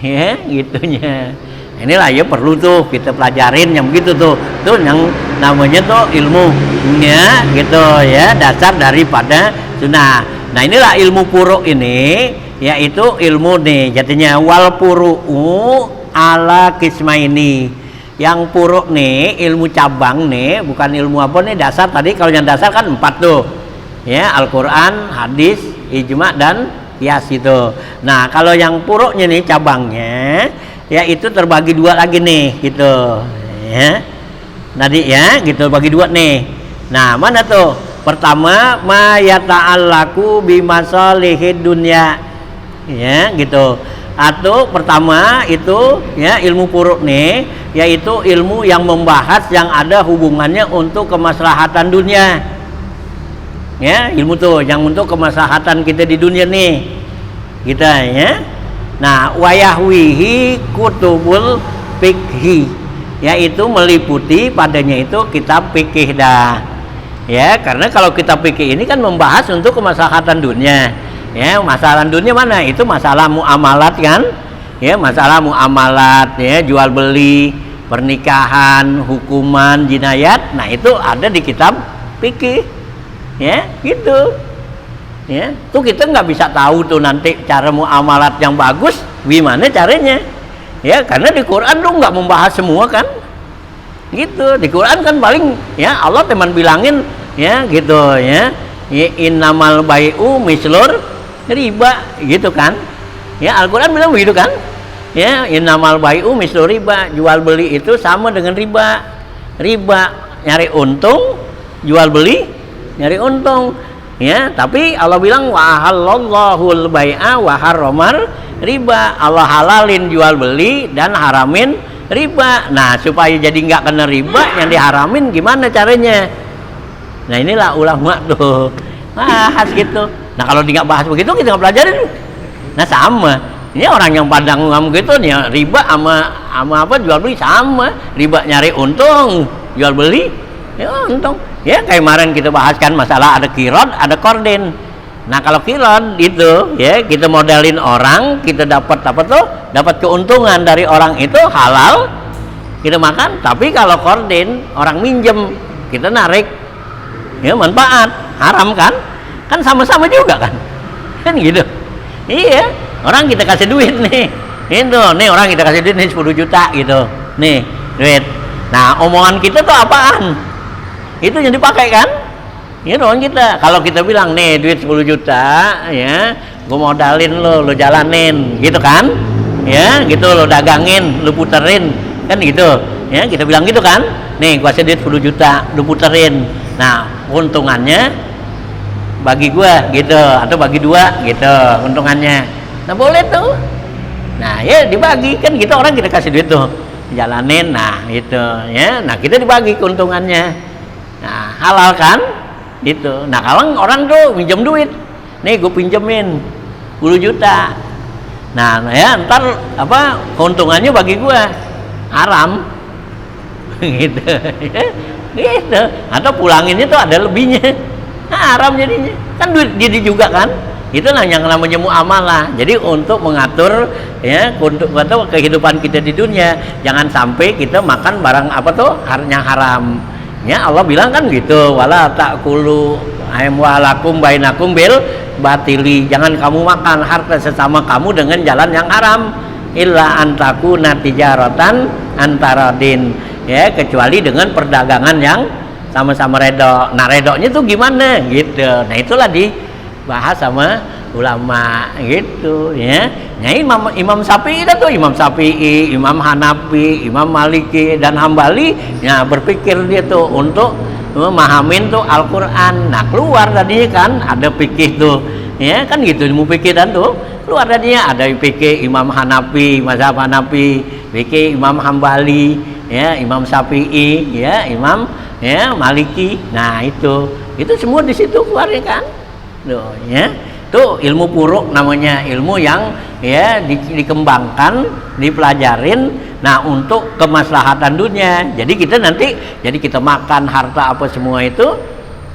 ya gitunya. Inilah ya perlu tuh kita pelajarin yang begitu tuh yang namanya tuh ilmunya gitu ya, dasar daripada sunnah. Nah inilah ilmu puruk ini, yaitu ilmu nih jadinya wal puru'u ala kismaini. Yang puruk nih ilmu cabang nih, bukan ilmu apa nih dasar tadi. Kalau yang dasar kan 4 tuh ya, Al-Quran, hadis, ijma dan qiyas itu. Nah kalau yang puruknya nih cabangnya ya itu terbagi 2 lagi nih gitu ya. Tadi ya gitu bagi 2 nih. Nah mana tuh? Pertama ma yata'allaku bimasalihid dunya ya gitu. Atau pertama itu ya ilmu puruk nih, yaitu ilmu yang membahas yang ada hubungannya untuk kemaslahatan dunia ya, ilmu tuh yang untuk kemaslahatan kita di dunia nih kita ya. Nah wayahwihi kutubul fikhi, yaitu meliputi padanya itu kitab fikih dah ya, karena kalau kitab fikih ini kan membahas untuk kemaslahatan dunia ya. Masalah dunia mana? Itu masalah muamalat kan ya, masalah muamalat ya, jual beli, pernikahan, hukuman, jinayat. Nah itu ada di kitab fikih ya gitu ya. Tuh kita nggak bisa tahu tuh nanti cara muamalat yang bagus gimana caranya ya, karena di Quran tuh nggak membahas semua kan gitu. Di Quran kan paling ya Allah teman bilangin ya gitu ya, innamal bai'u mislur riba gitu kan ya. Al-Quran bilang begitu kan ya, innamal bai'u mislu riba, jual beli itu sama dengan riba. Riba nyari untung, jual beli nyari untung ya. Tapi Allah bilang wa halallahul bai'a wa harramal riba, Allah halalin jual beli dan haramin riba. Nah supaya jadi nggak kena riba yang diharamin gimana caranya? Nah inilah ulama tuh bahas gitu. Nah kalau nggak bahas begitu kita nggak pelajarin. Nah sama ini orang yang pandang gitu nih riba sama apa jual beli sama. Riba nyari untung, jual beli ya untung ya. Kayak kemarin kita bahaskan masalah ada kirot, ada korden. Nah kalau kirot itu ya kita modalin orang, kita dapat apa tuh, dapat keuntungan dari orang itu halal kita makan. Tapi kalau korden orang minjem kita narik ya manfaat, haram kan sama-sama juga kan gitu iya. Orang kita kasih duit nih itu nih, orang kita kasih duit nih 10 juta gitu nih duit. Nah omongan kita tuh apaan? Itu yang dipakai kan Ya dong kita. Kalau kita bilang nih duit 10 juta, ya, gue modalin lo jalanin, gitu kan? Ya, gitu lo dagangin, lo puterin, kan gitu. Ya, kita bilang gitu kan? Nih, gua kasih duit 10 juta, lo puterin. Nah, untungannya bagi gua gitu, atau bagi 2 gitu untungannya. Nah, boleh tuh. Nah, ya dibagi kan gitu, orang kita kasih duit tuh. Jalanin, nah gitu ya. Nah, kita dibagi keuntungannya. Nah, halal kan? Gitu. Nah, kalau orang tuh minjem duit, nih gue pinjemin 10 juta. Nah, ya ntar apa keuntungannya bagi gue haram, gitu. Gitu. Atau pulanginnya tuh ada lebihnya, haram jadinya. Kan duit jadi juga kan? Itulah yang namanya muamalah. Jadi untuk mengatur ya untuk kehidupan kita di dunia, jangan sampai kita makan barang apa tuh yang haram. Ya Allah bilang kan gitu, wala ta'kulu amwalakum bainakum bil batili. Jangan kamu makan harta sesama kamu dengan jalan yang haram. Illa antakuna tijaratan antaradin. Ya, kecuali dengan perdagangan yang sama-sama redho. Nah, redhonya tuh gimana gitu. Nah, itulah dibahas sama ulama gitu ya. Nah, Imam Syafi'i itu Imam Syafi'i, Imam Hanafi, Imam Maliki dan Hambali ya berpikir dia tuh untuk memahamin tuh Al-Qur'an. Nah, keluar tadinya kan ada fikih tuh. Ya, kan gitu ilmu fikih dan tuh keluar tadinya ada fikih Imam Hanafi, mazhab Hanafi, fikih Imam Hambali, ya, Imam Syafi'i, ya, Imam ya Maliki. Nah, itu semua di situ keluarnya kan. Tuh, ya. Tuh ilmu puruk namanya, ilmu yang ya dikembangkan, dipelajarin nah untuk kemaslahatan dunia. Jadi kita makan harta apa semua itu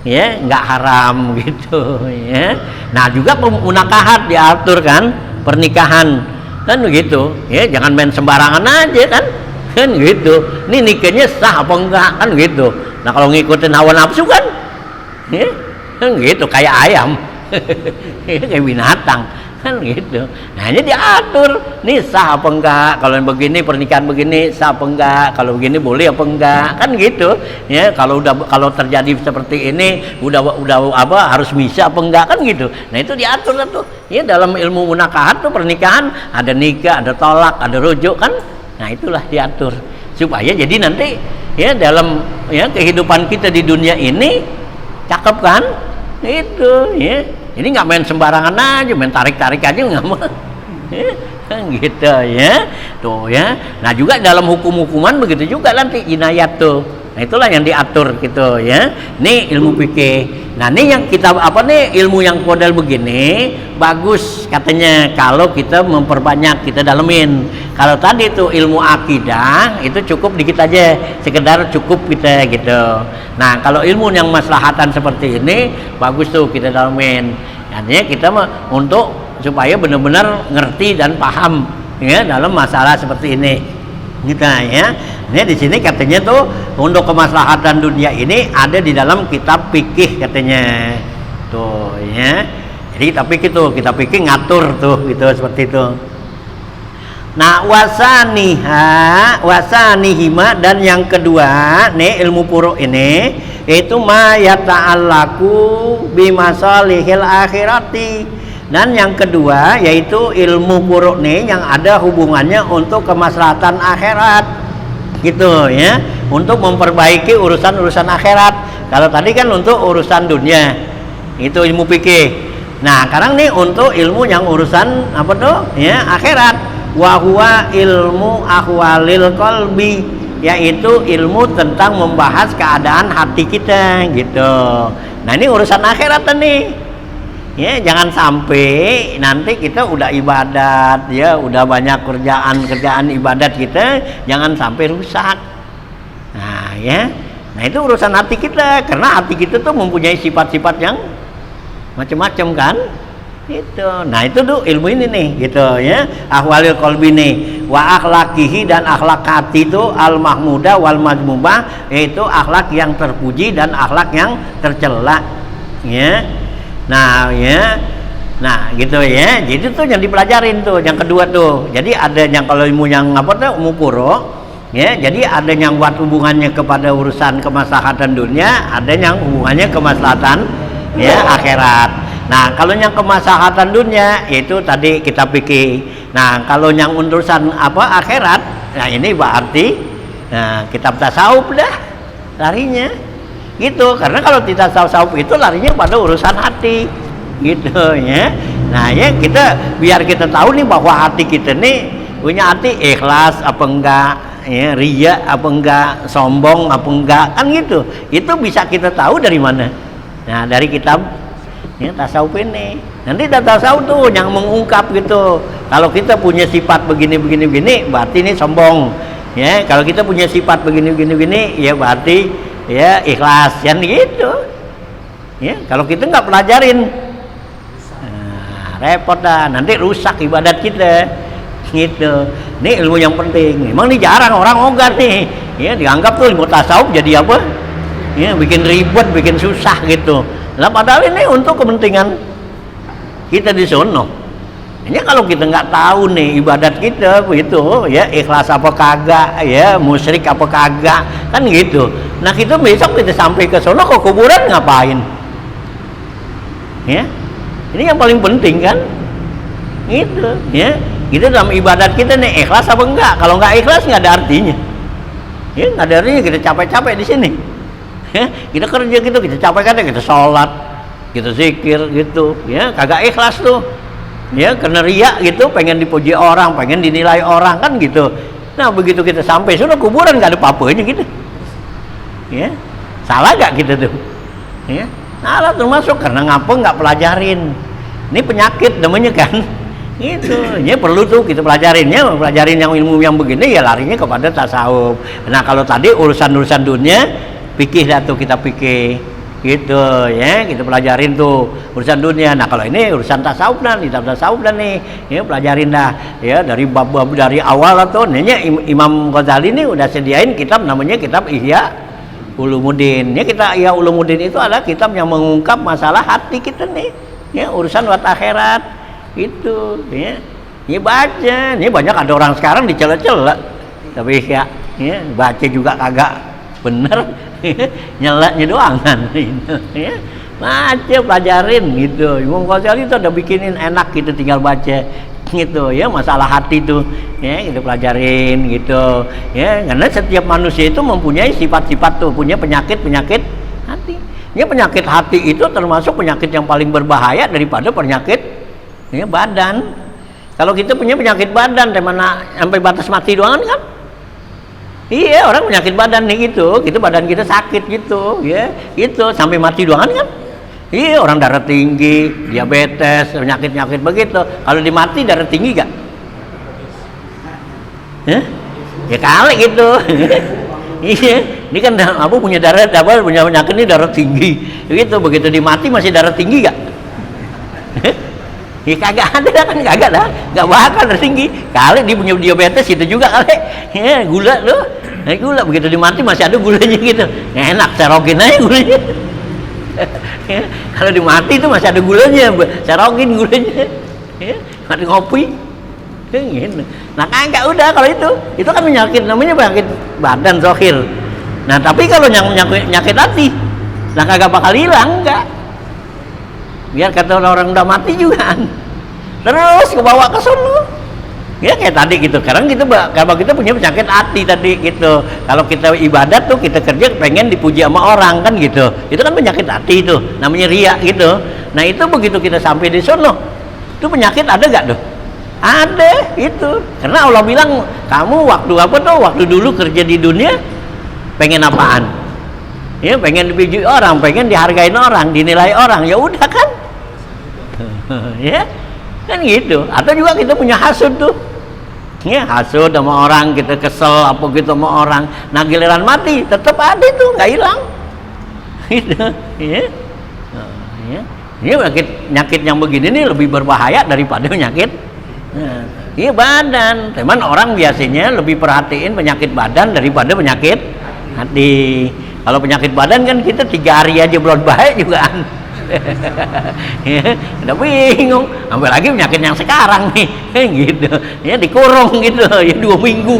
ya nggak haram gitu ya. Nah, juga munakahat diatur kan, pernikahan kan begitu ya, jangan main sembarangan aja kan gitu. Ini nikahnya sah apa enggak kan gitu. Nah, kalau ngikutin hawa nafsu kan ya kan gitu kayak ayam. Kayak binatang kan gitu. Nah, ini diatur nih sah apa enggak, kalau begini pernikahan begini sah apa enggak, kalau begini boleh apa enggak kan gitu ya. Kalau terjadi seperti ini udah apa harus bisa apa enggak kan gitu. Nah, itu diatur tuh ya dalam ilmu munakahat tuh pernikahan ada nikah, ada tolak, ada rujuk kan. Nah, itulah diatur supaya jadi nanti ya dalam ya kehidupan kita di dunia ini cakep kan itu ya. Jadi nggak main sembarangan aja, main tarik-tarik aja nggak mau, kan gitu ya, tuh ya. Nah, juga dalam hukum-hukuman begitu juga nanti jinayat tuh. Nah, itulah yang diatur gitu ya. Nih ilmu fikih. Nah, ini yang kita apa nih ilmu yang model begini bagus katanya kalau kita memperbanyak, kita dalemin. Kalau tadi tuh ilmu akidah itu cukup dikit aja, sekedar cukup kita gitu. Nah, kalau ilmu yang maslahatan seperti ini bagus tuh kita dalemin. Artinya kita untuk supaya benar-benar ngerti dan paham ya dalam masalah seperti ini. Gitu ya. Ini di sini katanya tuh untuk kemaslahatan dunia ini ada di dalam kitab fikih katanya. Tuh ya. Jadi kita fikih ngatur tuh gitu seperti itu. Nah, wasanihima dan yang kedua nih ilmu puruk ini itu ma yata'allaku bimasalihil akhirati. Dan yang kedua yaitu ilmu puruk nih yang ada hubungannya untuk kemaslahatan akhirat gitu ya, untuk memperbaiki urusan-urusan akhirat. Kalau tadi kan untuk urusan dunia itu ilmu fikih. Nah, sekarang nih untuk ilmu yang urusan apa tuh ya akhirat, wa huwa ilmu ahwalil qalbi, yaitu ilmu tentang membahas keadaan hati kita gitu. Nah, ini urusan akhirat nih. Ya, jangan sampai nanti kita udah ibadat ya, udah banyak kerjaan ibadat kita, jangan sampai rusak. Nah, ya. Nah, itu urusan hati kita, karena hati kita tuh mempunyai sifat-sifat yang macam-macam kan? Itu. Nah, itu tuh ilmu ini nih gitu ya. Ahwalil qalbi nih, wa akhlaqihi dan akhlak hati itu al-mahmudah wal mazmumah, yaitu akhlak yang terpuji dan akhlak yang tercela. Ya. Nah, ya. Nah, gitu ya. Jadi tuh yang dipelajarin tuh yang kedua tuh. Jadi ada yang kalau ilmu yang apa tuh ilmu puruk Ya, jadi ada yang buat hubungannya kepada urusan kemaslahatan dunia, ada yang hubungannya kemaslahatan ya akhirat. Nah, kalau yang kemaslahatan dunia itu tadi kita pikir. Nah, kalau yang urusan apa akhirat, nah ini berarti kitab tasawuf dah larinya. Gitu. Karena kalau kita tasawuf itu larinya pada urusan hati. Gitu ya. Nah, ya kita biar kita tahu nih bahwa hati kita nih punya hati ikhlas apa enggak, ya, riya apa enggak, sombong apa enggak, kan gitu. Itu bisa kita tahu dari mana? Nah, dari kitab ya, tasawuf ini. Nanti tasawuf tuh yang mengungkap gitu. Kalau kita punya sifat begini, berarti ini sombong. Ya, kalau kita punya sifat begini, ya berarti ya ikhlas, kan gitu. Ya, kalau kita nggak pelajarin, repot dah. Nanti rusak ibadat kita. Gitu. Ini ilmu yang penting. Memang ini jarang orang ogah nih. Ya, dianggap tuh ilmu tasawuf jadi apa? Ya, bikin ribet, bikin susah gitu. Nah, padahal ini untuk kepentingan kita di sono. Ini kalau kita nggak tahu nih ibadat kita gitu, ya ikhlas apa kagak, ya musyrik apa kagak, kan gitu. Nah, kita besok kita sampai ke sono ke kuburan ngapain? Ya, ini yang paling penting kan? Gitu, ya. Kita dalam ibadat kita nih ikhlas apa enggak? Kalau nggak ikhlas nggak ada artinya. Ya nggak ada artinya kita capek-capek di sini. Ya, kita kerja gitu, kita capek-capek, kita sholat, kita zikir gitu. Ya kagak ikhlas tuh. Ya karena riya gitu, pengen dipuji orang, pengen dinilai orang kan gitu. Nah begitu kita sampai sudah kuburan nggak ada apa-apanya gitu. Ya salah nggak kita tuh? Ya salah termasuk karena ngapa nggak pelajarin. Ini penyakit namanya kan. Gitu, ya perlu tuh kita pelajarinnya, pelajarin yang ilmu yang begini ya larinya kepada tasawuf. Nah kalau tadi urusan-urusan dunia, pikir dah tuh kita pikir, gitu ya kita pelajarin tuh urusan dunia. Nah kalau ini urusan tasawuf dah, kitab tasawuf dah nih, ya pelajarin dah, ya dari bab-bab dari awal atau nanya Imam Ghazali ini udah sediain kitab namanya kitab Ihya Ulumuddin. Ya kita Ihya Ulumuddin itu adalah kitab yang mengungkap masalah hati kita nih, ya urusan buat akhirat. Itu ya baca. Ini banyak ada orang sekarang dicela-cela tapi ya baca juga kagak bener. Nyelanya doang kan ya. Baca pelajarin gitu. Imam Ghazali itu udah bikinin enak gitu tinggal baca gitu ya masalah hati itu ya kita pelajarin gitu ya karena setiap manusia itu mempunyai sifat-sifat tuh punya penyakit hati. Ya penyakit hati itu termasuk penyakit yang paling berbahaya daripada penyakit ya badan. Kalau kita punya penyakit badan mana sampai batas mati doang kan? Iya, orang penyakit badan nih gitu, badan kita sakit gitu, ya, itu sampai mati doang kan? Iya, orang darah tinggi, diabetes, penyakit begitu. Kalau dimati darah tinggi gak? Ya kali gitu. Iya, ini kan apa punya punya penyakit ini darah tinggi, gitu. Begitu dimati masih darah tinggi gak? Ya kagak ada kan, kagak dah, nggak bakal tinggi. Kali dia punya diabetes itu juga kali, ya gula loh, gula begitu dimati masih ada gulanya gitu, enak serokin aja gulanya. Ya, kalau dimati itu masih ada gulanya, serokin gulanya, ya, mati ngopi, ya, gitu. Nah kagak udah kalau itu kan penyakit namanya penyakit badan zahir. Nah tapi kalau yang penyakit hati, nah kagak bakal hilang enggak. Biar kata orang udah mati juga terus kebawa ke sono ya kayak tadi gitu. Sekarang kita kalau kita punya penyakit hati tadi gitu, kalau kita ibadat tuh kita kerja pengen dipuji sama orang kan gitu, itu kan penyakit hati itu namanya riya gitu. Nah itu begitu kita sampai di sono itu penyakit ada gak tuh? Ada itu, karena Allah bilang kamu waktu apa tuh waktu dulu kerja di dunia pengen apaan? Ya pengen dipuji orang, pengen dihargain orang, dinilai orang, ya udah kan. Ya kan gitu. Atau juga kita punya hasud tuh ya hasud sama orang, kita kesel apa gitu sama orang, nah giliran mati tetap ada itu nggak hilang gitu ya. Ya ini penyakit yang begini nih lebih berbahaya daripada penyakit iya badan. Cuman orang biasanya lebih perhatiin penyakit badan daripada penyakit hati. Kalau penyakit badan kan kita 3 hari aja belum baik juga Ya, udah bingung, apalagi penyakit yang sekarang nih, gitu. Ya dikurung gitu, ya 2 minggu,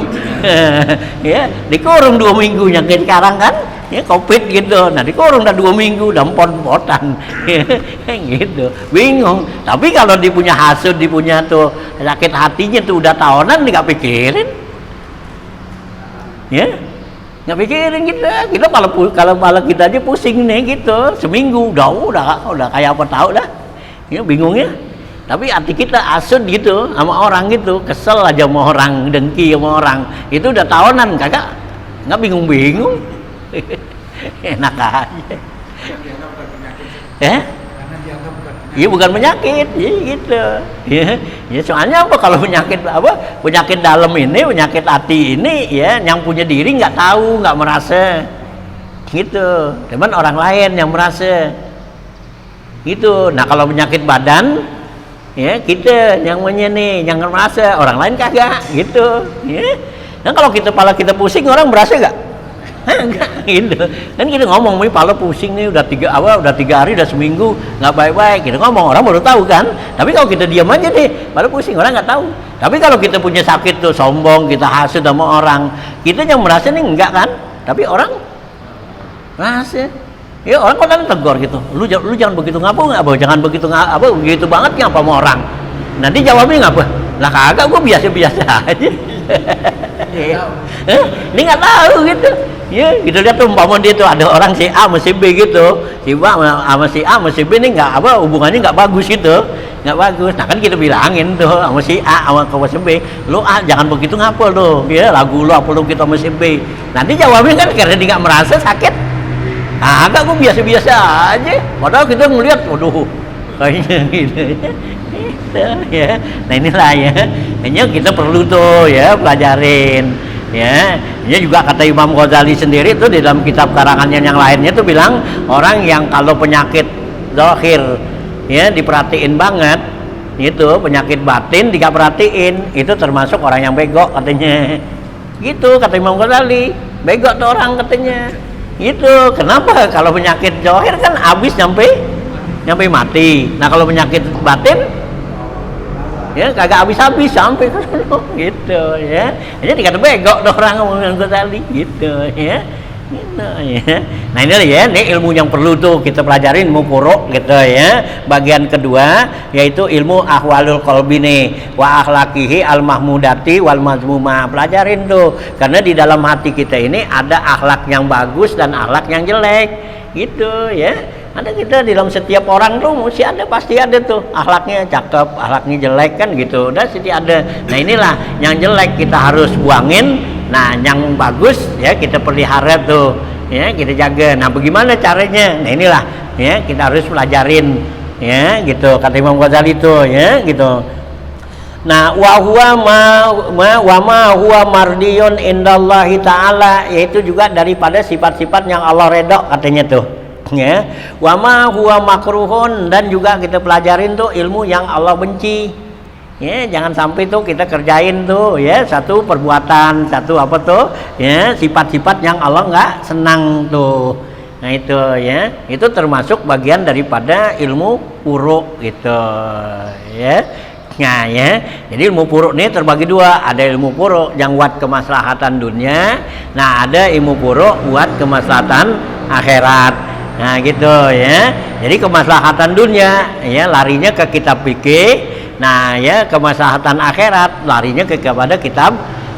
ya dikurung 2 minggu penyakit sekarang kan, ya COVID gitu. Nah dikurung udah 2 minggu, udah empot-empotan, gitu. Bingung. Tapi kalau dia punya hasud, dia punya tuh sakit hatinya tuh udah tahunan, dia nggak pikirin, ya. Nggak pikirin kita kalau kita aja pusing nih gitu, seminggu udah kayak apa tahu dah, ya bingungnya. Tapi hati kita asud gitu sama orang gitu, kesel aja sama orang, dengki sama orang, itu udah tahunan kagak, nggak bingung-bingung. Enak aja. Iya bukan penyakit, ya gitu. Ya soalnya apa, kalau penyakit dalam ini, penyakit hati ini, ya yang punya diri nggak tahu, nggak merasa, gitu. Cuman orang lain yang merasa, gitu. Nah kalau penyakit badan, ya kita yang punya nih, yang merasa, orang lain kagak, gitu. Ya. Nah kalau kepala kita pusing, orang merasa nggak? Enggak gitu kan, kita ngomong nih pala pusing nih udah 3 hari, udah seminggu nggak baik-baik, kita ngomong orang baru tahu kan. Tapi kalau kita diam aja nih pala pusing, orang nggak tahu. Tapi kalau kita punya sakit tuh sombong, kita hasud sama orang, kita yang merasa nih enggak kan, tapi orang merasa. Ya orang kadang tegur gitu, lu jangan begitu jangan begitu begitu banget ngapa sama orang. Nanti jawabnya ngapa? Lah kagak, gua biasa-biasa aja. Ini nggak tahu gitu. Ya, gitu lihat tuh umpama dia tuh ada orang si A sama si B gitu, si A sama si A sama si B ini hubungannya nggak bagus gitu, nggak bagus. Nah kan kita bilangin tuh sama si A sama si B, lu A jangan begitu ngapel tuh, ya lagu lu apa lu kita sama si B. Nanti jawabnya kan karena dia nggak merasa sakit, agak gua biasa-biasa aja. Padahal kita ngelihat, waduh, kayaknya gitu. Ya, nah inilah ya, hanya kita perlu tuh ya pelajarin. Ya, ini juga kata Imam Ghazali sendiri tuh di dalam kitab karangannya yang lainnya tuh bilang orang yang kalau penyakit zahir ya diperhatiin banget, itu penyakit batin tidak perhatiin, itu termasuk orang yang bego katanya. Gitu kata Imam Ghazali, bego tuh orang katanya. Gitu. Kenapa? Kalau penyakit zahir kan habis nyampe mati. Nah kalau penyakit batin ya kagak habis-habis sampai ke sono gitu ya. Jadi dikata bego tuh orang ngomongin gue tadi gitu ya. Gitu ya. Nah ini ya, ini ilmu yang perlu tuh kita pelajarin, ilmu furu gitu ya. Bagian kedua yaitu ilmu ahwalul qalbi nih, wa akhlaqihi al mahmudati wal mazmumah. Pelajarin tuh, karena di dalam hati kita ini ada akhlak yang bagus dan akhlak yang jelek gitu ya. Ada kita di dalam setiap orang tuh mesti ada, pasti ada tuh akhlaknya cakep, akhlaknya jelek kan gitu, udah sih ada. Nah inilah yang jelek kita harus buangin, nah yang bagus ya kita pelihara tuh ya, kita jaga. Nah bagaimana caranya? Nah inilah ya kita harus pelajarin ya gitu, kata Imam Ghazali tuh ya gitu. Nah wa huwa mardiyun indallahi ta'ala, yaitu juga daripada sifat-sifat yang Allah redha katanya tuh ya. Wa ma huwa makruhun, dan juga kita pelajarin tuh ilmu yang Allah benci ya. Jangan sampai tuh kita kerjain tuh ya satu perbuatan, satu apa tuh ya sifat-sifat yang Allah nggak senang tuh. Nah itu ya, itu termasuk bagian daripada ilmu furu gitu ya. Nah ya, jadi ilmu furu ini terbagi dua, ada ilmu furu yang buat kemaslahatan dunia, nah ada ilmu furu buat kemaslahatan akhirat. Nah gitu ya. Jadi kemaslahatan dunia ya larinya ke kitab fikih. Nah ya kemaslahatan akhirat larinya kepada kitab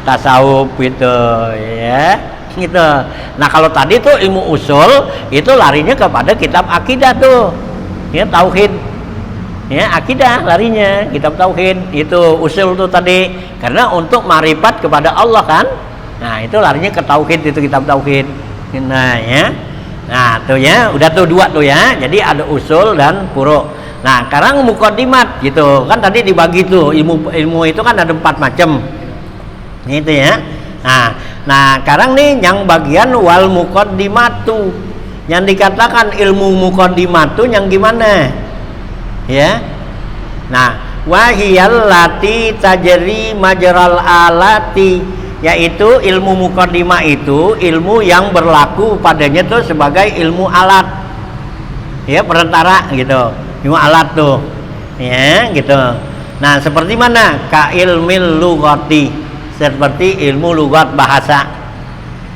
tasawuf gitu ya. Gitu. Nah kalau tadi tuh ilmu usul itu larinya kepada kitab akidah tuh. Ya tauhid. Ya akidah larinya kitab tauhid, itu usul tuh tadi. Karena untuk marifat kepada Allah kan. Nah itu larinya ke tauhid, itu kitab tauhid. Nah ya. Nah tuh ya, udah tuh dua tuh ya. Jadi ada usul dan furu. Nah sekarang muqaddimat gitu kan, tadi dibagi tuh ilmu itu kan ada 4 macam itu ya. Nah sekarang nih yang bagian wal muqaddimatu, yang dikatakan ilmu muqaddimatu yang gimana ya. Nah wahiyal lati tajri majral alati, yaitu ilmu muqaddimah itu ilmu yang berlaku padanya tuh sebagai ilmu alat ya perantara gitu, ilmu alat tuh, ya gitu. Nah seperti mana? Ka ilmil lugati, seperti ilmu lugat bahasa,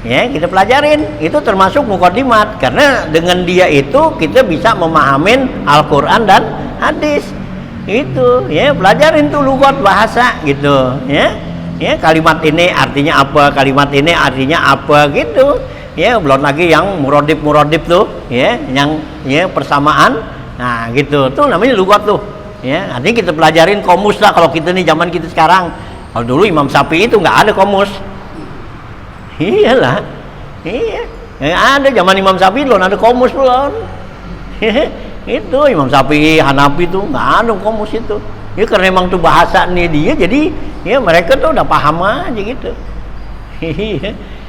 ya kita pelajarin, itu termasuk mukadimat, karena dengan dia itu kita bisa memahamin Al-Quran dan hadis, itu ya pelajarin tuh lugat bahasa gitu, ya kalimat ini artinya apa, kalimat ini artinya apa gitu. Ya belum lagi yang muradib tuh, ya yang ya persamaan, nah gitu tuh namanya lugat tuh, ya artinya kita pelajarin komus lah kalau kita nih zaman kita sekarang. Kalau dulu Imam Syafi'i itu nggak ada komus, iyalah, iya nggak ada zaman Imam Syafi'i belum ada komus belum. Itu Imam Syafi'i, Hanafi tuh nggak ada komus itu, ya karena emang tuh bahasa nih dia, jadi ya mereka tuh udah paham aja gitu.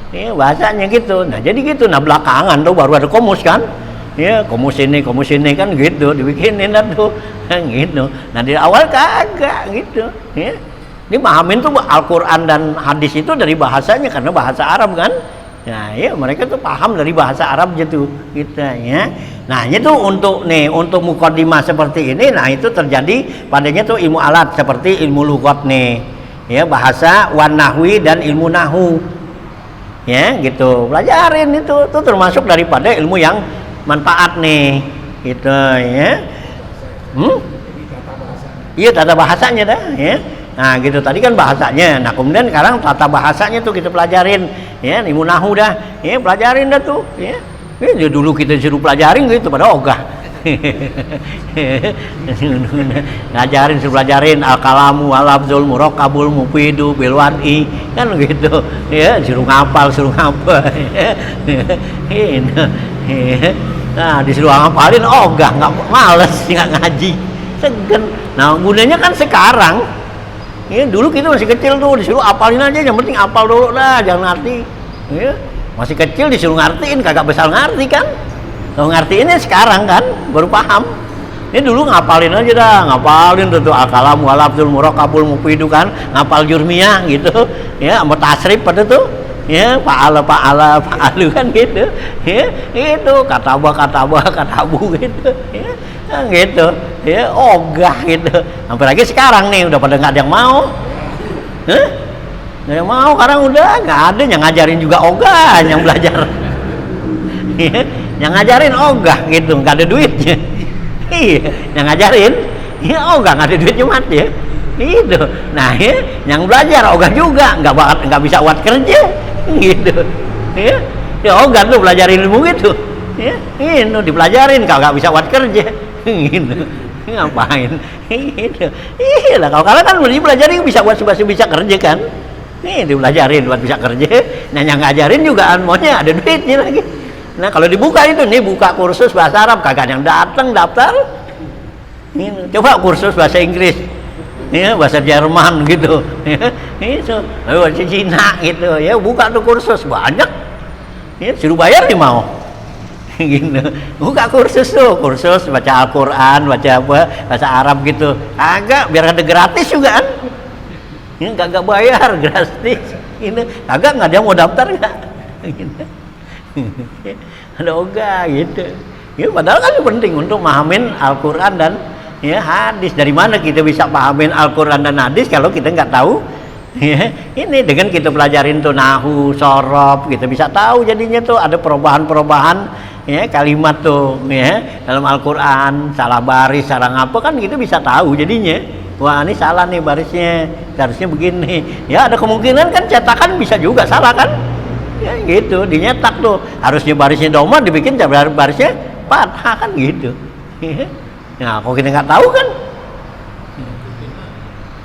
Ya bahasanya gitu. Nah jadi gitu. Nah belakangan tuh baru ada komus kan, ya komus ini kan gitu dibikinin tuh gitu. Nah di awal kagak gitu, ya dipahamin tuh Al-Quran dan hadis itu dari bahasanya, karena bahasa Arab kan. Nah ya mereka tuh paham dari bahasa Arab gitu kita, ya. Nah itu untuk mukadimah seperti ini. Nah itu terjadi padanya tuh ilmu alat seperti ilmu lughat nih, ya bahasa wan nahwi dan ilmu nahu, ya gitu pelajarin itu termasuk daripada ilmu yang manfaat nih gitu, ya. Iya tata bahasanya dah, ya. Nah gitu tadi kan bahasanya, nah kemudian sekarang tata bahasanya tuh kita pelajarin, ya ilmu nahu dah, ya pelajarin dah tuh, ya. Dulu kita suruh pelajarin gitu pada ogah. Ngajarin, suruh pelajarin al-kalamu al-lafzul murakkabul mufidu bil wad'i kan gitu, ya suruh ngapal nah disuruh ngapalin ogah, nggak males, nggak ngaji segen. Nah gunanya kan sekarang, ya dulu kita masih kecil tuh disuruh apalin aja, yang penting apal dulu dah, jangan ngerti, ya masih kecil disuruh ngertiin kagak besar ngerti kan. Kalau ngertiinnya sekarang kan baru paham. Ini dulu ngapalin aja dah, ngapalin tuh al-kalamu al-lafzul murakkabul mufidu kan, ngapal jurmiyah gitu, ya sama tasrif pada tuh, ya fa'alu kan gitu, ya itu katabu gitu, ya gitu, ya ogah gitu. Sampai lagi sekarang nih udah pada nggak ada yang mau, nggak ada yang mau, sekarang udah nggak ada yang ngajarin juga ogah, yang belajar. Yang ngajarin ogah gitu, nggak ada duitnya. Iya, yang ngajarin, ya ogah nggak ada duitnya mati ya. Gitu. Nah, ya, yang belajar ogah juga nggak bisa buat kerja, gitu. Ya ogah tuh belajarin ilmu gitu. Ya, itu dipelajarin kalau nggak bisa buat kerja, gitu. Ngapain? Gitu. Iya lah, kalau kalian kan udah belajarin bisa buat bisa kerja kan. Nih dipelajarin buat bisa kerja. Nah, yang ngajarin juga maunya ada duitnya lagi. Nah kalau dibuka itu nih, buka kursus bahasa Arab kagak yang datang daftar. Ini, coba kursus bahasa Inggris, ya bahasa Jerman gitu, ya, itu bahasa Cina gitu, ya buka tuh kursus banyak, ya suruh bayar nih mau, gitu. Buka kursus tuh, kursus baca Al-Quran, baca apa bahasa Arab gitu, kagak biar ada gratis juga kan, ini kagak bayar gratis, ini kagak nggak ada yang mau daftar nggak, gitu. Ada ogah gitu. Ya padahal kan penting untuk pahamin Al-Quran dan ya hadis. Dari mana kita bisa pahamin Al-Quran dan hadis kalau kita nggak tahu? Ya, ini dengan kita pelajarin tuh nahu, sorof, kita bisa tahu jadinya tuh ada perubahan-perubahan ya kalimat tuh ya dalam Al-Quran, salah baris, salah ngapa kan kita bisa tahu jadinya. Wah ini salah nih barisnya, harusnya begini. Ya ada kemungkinan kan cetakan bisa juga salah kan? Ya gitu, dinyetak tuh harusnya barisnya doma dibikin barisnya fathah kan gitu. Nah kalau kita nggak tahu kan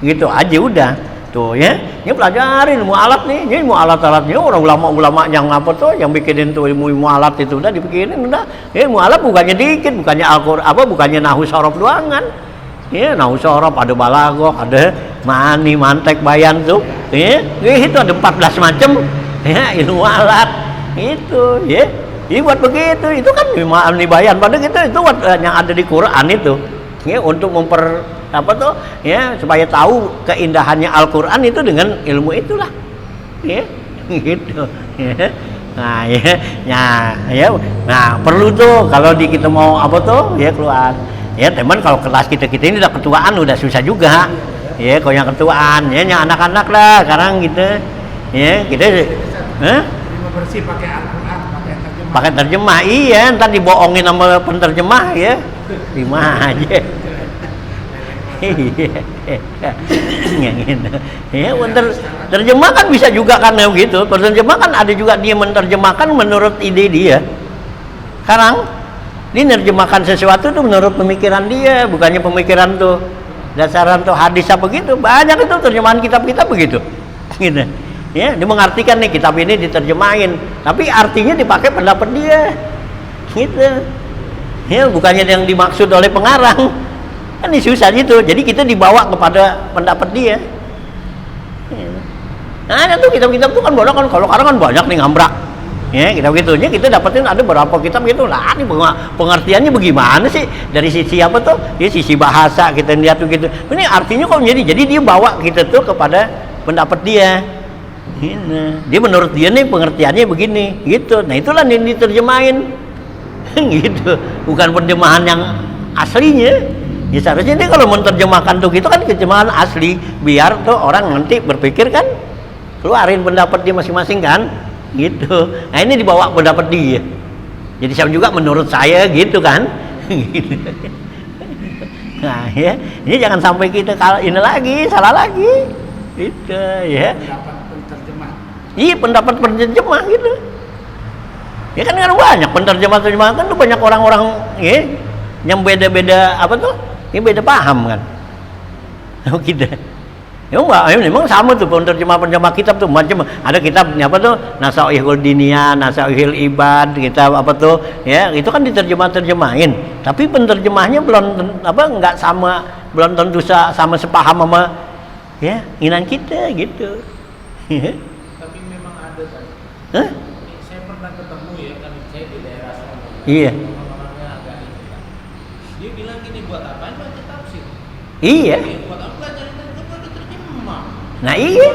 gitu aja udah tuh ya. Ini pelajarin ilmu alat nih, ini ilmu alat-alatnya orang ulama-ulama yang apa tuh yang bikinin tuh ilmu alat itu udah dibikinin udah. Ya, ilmu alat bukannya dikit, bukannya Al-Qur'an bukannya nahu sorof doang kan. Ya nahu sorof ada balaghah, ada mani, mantek, bayan tuh. Ya itu ada 14 macam. Ya ilmu alat itu ya buat begitu itu kan ini bayan padahal itu buat yang ada di Quran itu ya untuk ya supaya tahu keindahannya Al-Quran itu dengan ilmu itulah ya gitu ya Nah, nah perlu tuh kalau kita mau apa tuh ya keluar. Ya teman kalau kelas kita ini udah ketuaan udah susah juga. Ya kalau yang ketuaan ya yang anak-anak lah sekarang gitu. Ya kita bersih pakai Al-Quran, pakai terjemah. Iya, ntar dibohongin sama penterjemah ya. Lima aja. Yang gitu. Ya, terjemah kan bisa juga kan gitu. Penerjemah kan ada juga dia menerjemahkan menurut ide dia. Sekarang dia menerjemahkan sesuatu tuh menurut pemikiran dia, bukannya pemikiran tuh dasaran tuh hadis apa gitu. Banyak itu terjemahan kitab-kitab begitu. Gitu. Ya, dia mengartikan nih kitab ini diterjemahin, tapi artinya dipakai pendapat dia. Gitu. Ya, bukannya yang dimaksud oleh pengarang. Kan ini susah gitu. Jadi kita dibawa kepada pendapat dia. Nah, itu kitab-kitab itu kan banyak kan, kalau sekarang kan banyak nih ngambrak. Ya, kitab-gitunya kita dapetin ada berapa kitab gitu lah. Ini pengertiannya bagaimana sih? Dari sisi apa tuh? Ya sisi bahasa kita lihat tuh gitu. Ini artinya kok jadi dia bawa kita tuh kepada pendapat dia. Ini. Dia menurut dia nih pengertiannya begini, gitu. Nah, itulah yang diterjemahin. Gitu. Bukan terjemahan yang aslinya. Ya seharusnya ini kalau menerjemahkan tuh gitu kan terjemahan asli biar tuh orang nanti berpikir kan keluarin pendapat dia masing-masing kan gitu. Nah ini dibawa pendapat dia jadi sama juga menurut saya gitu kan. Gitu. Nah ya ini jangan sampai kita kalau ini lagi salah lagi gitu ya. Pendapat penterjemah. Iya pendapat penterjemah gitu ya kan banyak penterjemah kan tuh banyak orang-orang ya yang beda-beda apa tuh. Ini beda paham kan, gitu. Memang sama tuh penerjemah kitab tuh macam ada kitab apa tuh Nasaihul Diniyah, Nasaihul Ibad, kitab apa tuh ya itu kan diterjemahin. Tapi penerjemahnya belum apa nggak sama, belum tentu sama sepaham sama ya inginan kita gitu. Tapi memang ada kan. Hah? Saya pernah ketemu ya kan saya di daerah sana. Iya. Dia bilang gini, buat apaan baca tafsir? Iya. Buat apa belajar terjemah? Nah iya.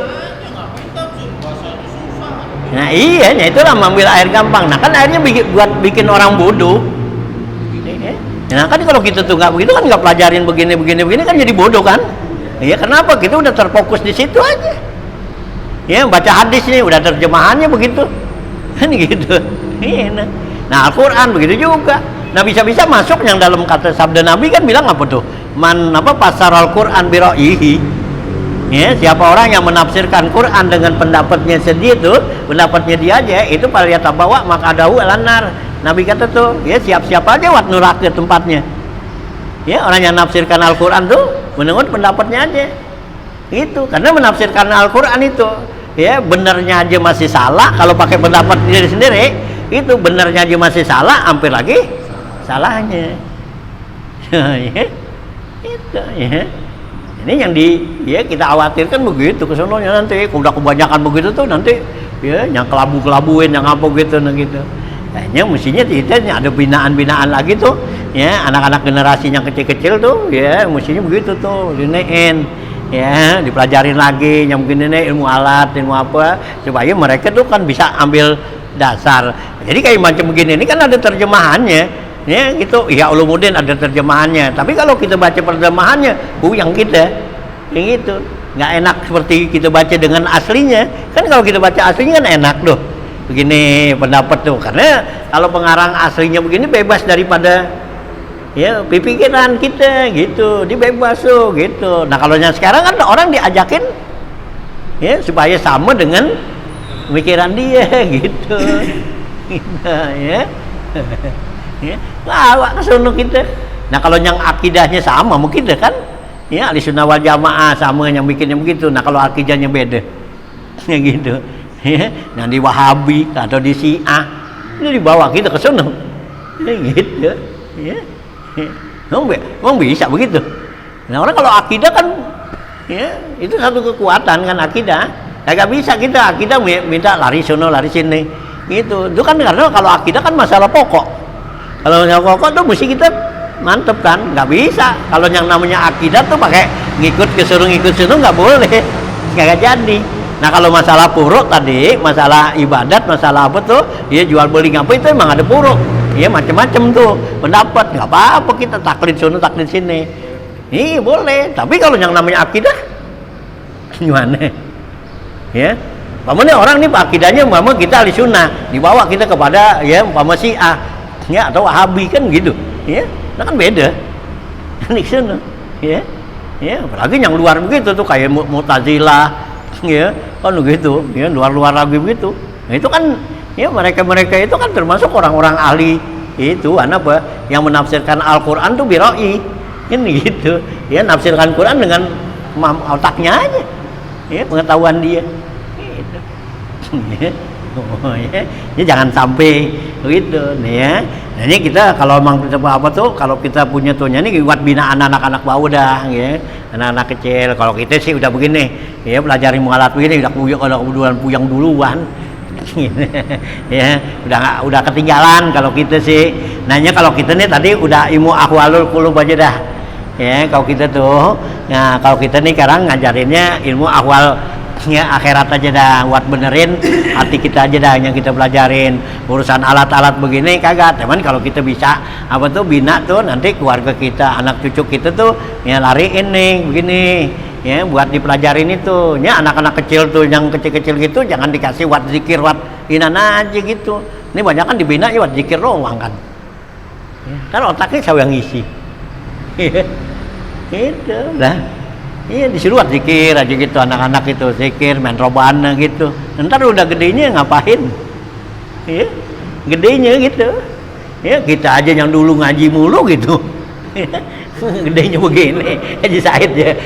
Ngapain tafsir? Bahasanya susah. Nah iya, itulah mengambil air gampang. Nah kan akhirnya buat bikin orang bodoh. Nah kan kalau kita tuh nggak begitu kan nggak pelajarin begini kan jadi bodoh kan? Iya kenapa? Kita udah terfokus di situ aja. Ya baca hadis nih udah terjemahannya begitu, kan gitu. Iya. Nah Al-Quran begitu juga. Nah bisa-bisa masuk yang dalam kata sabda Nabi kan bilang apa tuh? Pasar Al-Quran biraihi. Ya, siapa orang yang menafsirkan Quran dengan pendapatnya sendiri tuh, pendapatnya dia aja, itu pada tabawa maka dahu alanar. Nabi kata tuh, ya siap-siap aja wat nurakir tempatnya. Ya, orang yang menafsirkan Al-Quran tuh menurut pendapatnya aja. Itu, karena menafsirkan Al-Quran itu, ya benernya aja masih salah kalau pakai pendapat diri sendiri, itu benernya aja masih salah, hampir lagi salahnya. Ya, itu ya. Ini yang kita khawatirkan begitu kesononya nanti udah kebanyakan begitu tuh nanti ya yang kelabuin yang apa gitu nah gitu. Kayaknya mestinya tidak ada binaan-binaan lagi tuh ya anak-anak generasi yang kecil-kecil tuh ya mestinya begitu tuh dinein ya dipelajarin lagi yang begini nih ilmu alat ilmu apa supaya mereka tuh kan bisa ambil dasar. Jadi kayak macam begini ini kan ada terjemahannya. Ya gitu, ya ulumuddin ada terjemahannya. Tapi kalau kita baca terjemahannya, yang kita, yang gitu, nggak enak seperti kita baca dengan aslinya. Kan kalau kita baca aslinya kan enak tuh. Begini pendapat tuh, karena kalau pengarang aslinya begini bebas daripada ya pikiran kita gitu, dia bebas tuh gitu. Nah kalau yang sekarang kan orang diajakin ya supaya sama dengan pemikiran dia gitu, ya. Ya, bawa ke sono kita. Nah kalau yang akidahnya sama mungkin deh kan ya ahli sunnah wal jamaah sama yang bikinnya begitu. Nah kalau akidahnya beda ya gitu ya, yang di Wahabi atau di Syiah ini dibawa kita ke sono ya gitu ya. Memang bisa begitu. Nah orang kalau akidah kan ya itu satu kekuatan kan akidah. Kagak bisa kita akidah minta lari sono lari sini gitu. Itu kan karena kalau akidah kan masalah pokok. Kalau yang pokok tuh mesti kita mantep kan, nggak bisa. Kalau yang namanya akidah tuh pakai ngikut kesuruh ngikut nggak boleh, nggak jadi. Nah kalau masalah puruk tadi, masalah ibadat, masalah apa tuh, ya jual beli apa itu emang ada puruk. Ya macam-macam tuh pendapat, nggak apa-apa kita taklid sana taklid sini. Iya boleh, tapi kalau yang namanya akidah gimana? Ya, umpamanya orang nih akidahnya umpama kita ahli sunnah, dibawa kita kepada ya umpama Syiah, ya atau Wahabi kan gitu. Ya, nah kan beda. Di sana, ya. Ya, apalagi yang luar begitu tuh kayak Mu'tazilah, ya, kan begitu, ya luar-luar lagi begitu. Nah, itu kan, ya mereka itu kan termasuk orang-orang ahli itu, apa, yang menafsirkan Al-Quran tuh biroi, kan gitu, ya nafsirkan Quran dengan otaknya aja, ya pengetahuan dia, gitu. Ya jangan sampai gitu, nih ya. Nah, ini kita kalau memang apa tuh, kalau kita punya tuhnya ini buat bina anak-anak bawah dah, ya, anak-anak kecil. Kalau kita sih udah begini, ya pelajari mualat begini, udah puyang duluan, ya, udah ketinggalan kalau kita sih. Nanya kalau kita nih tadi udah ilmu ahwalul qulub aja dah, ya. Kalau kita tuh, nah kalau kita nih sekarang ngajarinnya ilmu ahwal. Ya akhirat aja dah, buat benerin hati kita aja dah yang kita pelajarin. Urusan alat-alat begini kagak. Teman kalau kita bisa apa tuh bina tuh nanti keluarga kita, anak cucu kita tuh ya lariin nih begini. Ya buat dipelajarin itu. Ya anak-anak kecil tuh yang kecil-kecil gitu jangan dikasih wat zikir wat inana aja gitu. Ini banyak kan dibina ya wat zikir doang kan. Ya, kan otaknya siapa yang ngisi. Itu lah. Iya disuruh zikir aja gitu anak-anak itu zikir main robana gitu. Ntar udah gedenya ngapain? Iya gedenya gitu. Ya kita aja yang dulu ngaji mulu gitu. Gedenya begini Haji Said ya.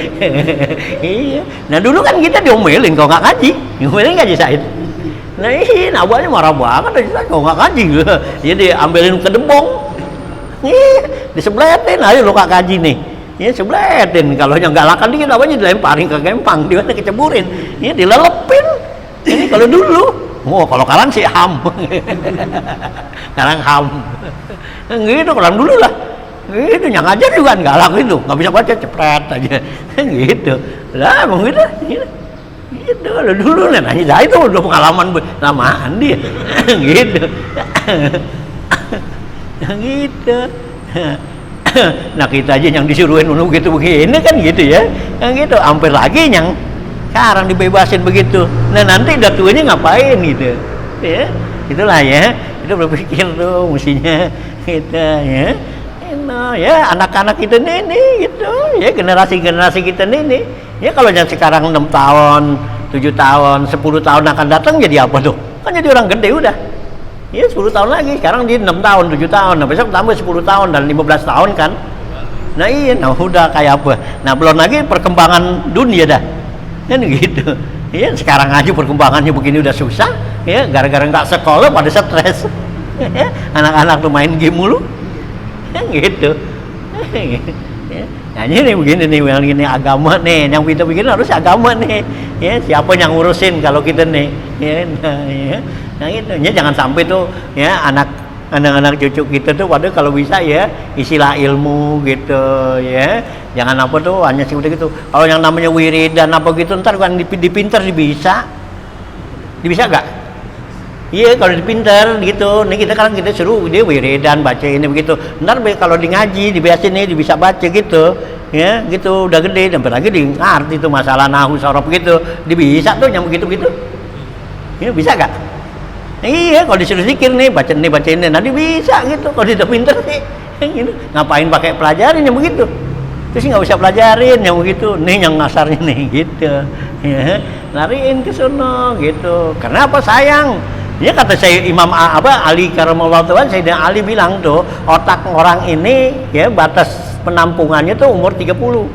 Iya. Nah dulu kan kita diomelin kalau nggak ngaji, diomelin Haji Said. Nah ini abahnya marah banget Haji Said kalau nggak ngaji. Jadi ambilin ke debong. Iya disebeletin aja lo kak ngaji nih. Ya sebeletin, kalau yang galakan dikit apanya dilemparin ke gempang, dia keceburin, ya dilelepin. Ini kalau dulu, oh kalau sekarang sih ham, sekarang ham, gitu kalau dulu lah, gitu yang ngajar juga galak itu, nggak bisa baca cepret aja, gitu, lah emang gitu, gitu kalau dulu nih nanya saya itu udah pengalaman lamaan dia, gitu, gitu. Nah kita aja yang disuruhin begitu begini kan gitu ya, yang gitu hampir lagi yang sekarang dibebasin begitu. Nah nanti udah tuanya ngapain gitu, ya itulah ya, itu berpikir tuh mestinya kita ya, ya anak-anak kita nih gitu, ya generasi kita nih, ya kalau yang sekarang 6 tahun, 7 tahun, 10 tahun akan datang jadi apa tuh? Kan jadi orang gede udah. Ya 10 tahun lagi, sekarang dia 6 tahun, 7 tahun, nah besok tambah 10 tahun dan 15 tahun kan. Nah iya, nah udah kayak apa. Nah belum lagi perkembangan dunia dah. Kan gitu. Ya sekarang aja perkembangannya begini udah susah. Ya gara-gara nggak sekolah pada stres. Ya, anak-anak tuh main game mulu. Ya gitu. Ya. Nah ini begini nih, yang ini agama nih, yang kita bikin harus agama nih. Ya siapa yang ngurusin kalau kita nih. Ya, nah, ya. Nah itu, ya jangan sampai tuh ya anak-anak cucu kita tuh pada kalau bisa ya istilah ilmu gitu ya, jangan apa tuh hanya seperti gitu. Kalau yang namanya wirid dan apa gitu ntar kan dipinter bisa gak? Iya kalau dipinter gitu. Nih kita kan kita suruh dia wiridan baca ini begitu. Ntar kalau di ngaji dibiasin nih bisa baca gitu. Ya gitu udah gede dan lagi di ngerti tuh masalah nahu sorof gitu. Bisa tuh yang begitu-begitu. Ya bisa gak? Iya, kalau disuruh zikir nih, baca ini, nanti bisa gitu. Kalau dia udah pinter sih, gitu. Ngapain pakai pelajarin yang begitu? Terus nggak usah pelajarin yang begitu. Nih yang ngasarnya nih, gitu. Ya, lariin ke sono, gitu. Karena apa sayang? Ya kata saya Imam Ali Karamallahu Ta'ala, Sayyidina Ali bilang tuh, otak orang ini ya batas penampungannya tuh umur 30.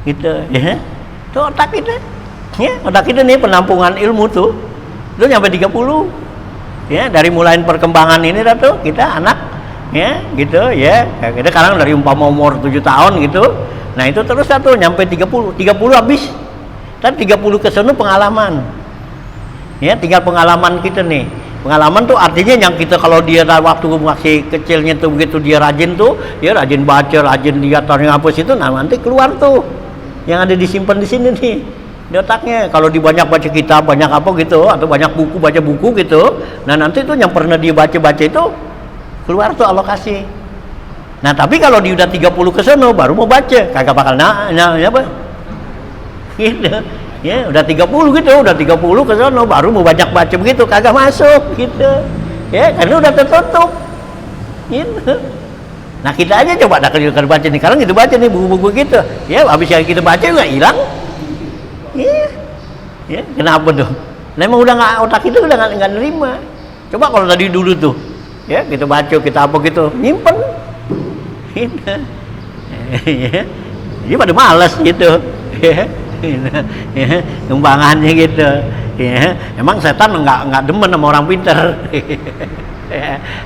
Gitu, ya. Tuh otak kita. Ya, otak kita nih penampungan ilmu tuh. Itu sampai 30 ya dari mulai perkembangan ini dah tuh kita anak ya gitu ya kita sekarang dari umpama umur 7 tahun gitu nah itu terus satu nyampe 30 habis kan 30 ke sana pengalaman ya tinggal pengalaman kita nih pengalaman tuh artinya yang kita kalau dia waktu masih kecilnya tuh begitu dia rajin tuh ya rajin baca rajin lihat orang apa situ nah nanti keluar tuh yang ada disimpan di sini nih di otaknya. Kalau di banyak baca kitab, banyak apa gitu, atau banyak buku, baca buku gitu, nah nanti itu yang pernah dia baca-baca itu keluar tuh alokasi. Nah tapi kalau dia udah 30 ke sono baru mau baca, kagak bakal apa gitu ya. Udah 30 gitu, udah 30 ke sono baru mau banyak baca begitu, kagak masuk gitu ya, karena udah tertutup gitu. Nah kita aja coba dah kalau baca nih, sekarang kita baca nih buku-buku gitu ya, habis yang kita baca juga hilang ya. Kenapa tuh? Nah emang udah nggak, otak itu udah nggak nerima. Coba kalau tadi dulu tuh ya, kita baca, kita apa gitu, nyimpen gitu ya. Jadi pada malas gitu ya, kembangannya gitu ya. Emang setan nggak demen sama orang pinter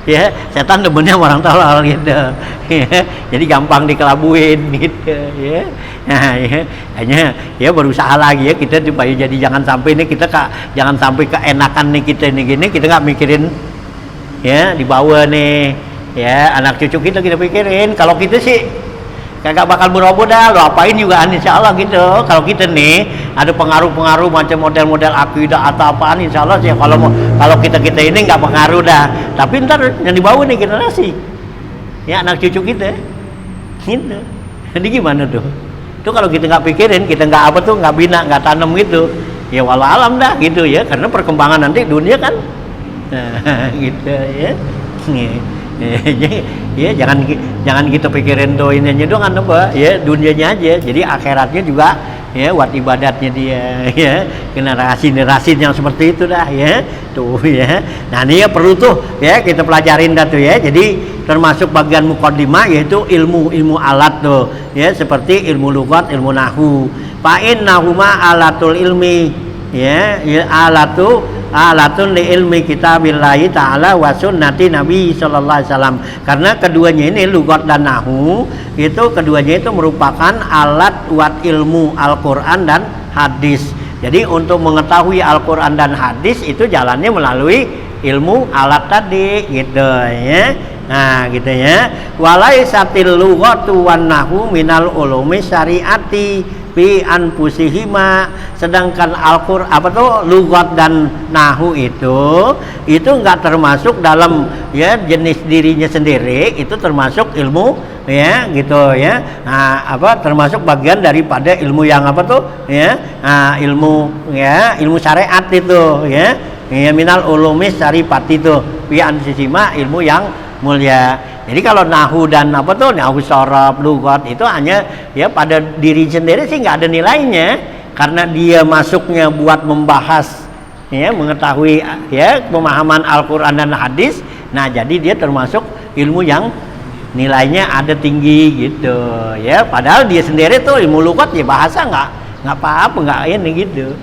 ya, setan demennya sama orang tolol gitu ya. Jadi gampang dikelabuin gitu ya. Nah ya, hanya ya berusaha lagi ya kita supaya jadi jangan sampai nih kita jangan sampai keenakan nih kita nih gini, kita nggak mikirin ya di bawah nih ya, anak cucu kita pikirin. Kalau kita sih kagak bakal beroboh dah, lo apain juga insya Allah gitu. Kalau kita nih ada pengaruh-pengaruh macam model-model akidah atau apaan, insya Allah sih kalau kita ini nggak pengaruh dah. Tapi ntar yang dibawa nih generasi ya, anak cucu kita gitu. Jadi gimana tuh? Itu kalau kita nggak pikirin, kita nggak apa tuh, nggak bina, nggak tanam gitu ya, walau alam dah gitu ya. Karena perkembangan nanti dunia kan gitu ya. Ya jangan kita pikirin tuh ininya doang apa ya, dunianya aja. Jadi akhiratnya juga ya, buat ibadatnya dia ya, generasi yang seperti itu dah ya tuh ya. Nah ini ya perlu tuh ya kita pelajarin dah tuh ya. Jadi termasuk bagian muqaddimah yaitu ilmu alat tuh ya, seperti ilmu lughat, ilmu nahwu. Fa'in nahuma alatul ilmi ya, alatun li ilmi kitabillahi ta'ala wa sunnati nabi sallallahu alaihi wasallam. Karena keduanya ini lughat dan nahwu itu keduanya itu merupakan alat buat ilmu Al-Qur'an dan hadis. Jadi untuk mengetahui Al-Qur'an dan hadis itu jalannya melalui ilmu alat tadi gitu ya. Nah gitu ya. Walaisatil lughatu wan nahwu minal ulumi syariati bi anfusihima. Sedangkan Al-Qur'an apa tuh lughat dan nahwu itu enggak termasuk dalam ya jenis dirinya sendiri, itu termasuk ilmu ya gitu ya. Nah, apa termasuk bagian daripada ilmu yang apa tuh ya, ilmu syariat itu ya. Ya minal ulumi syarifati itu bi anfusihima, ilmu yang mulia. Jadi kalau nahwu dan apa tuh nahwu sharaf, lughat itu hanya ya pada diri sendiri sih nggak ada nilainya, karena dia masuknya buat membahas ya, mengetahui ya pemahaman Al-Qur'an dan hadis. Nah, jadi dia termasuk ilmu yang nilainya ada tinggi gitu ya. Padahal dia sendiri tuh ilmu lughat ya bahasa nggak apa-apa, nggak ini gitu.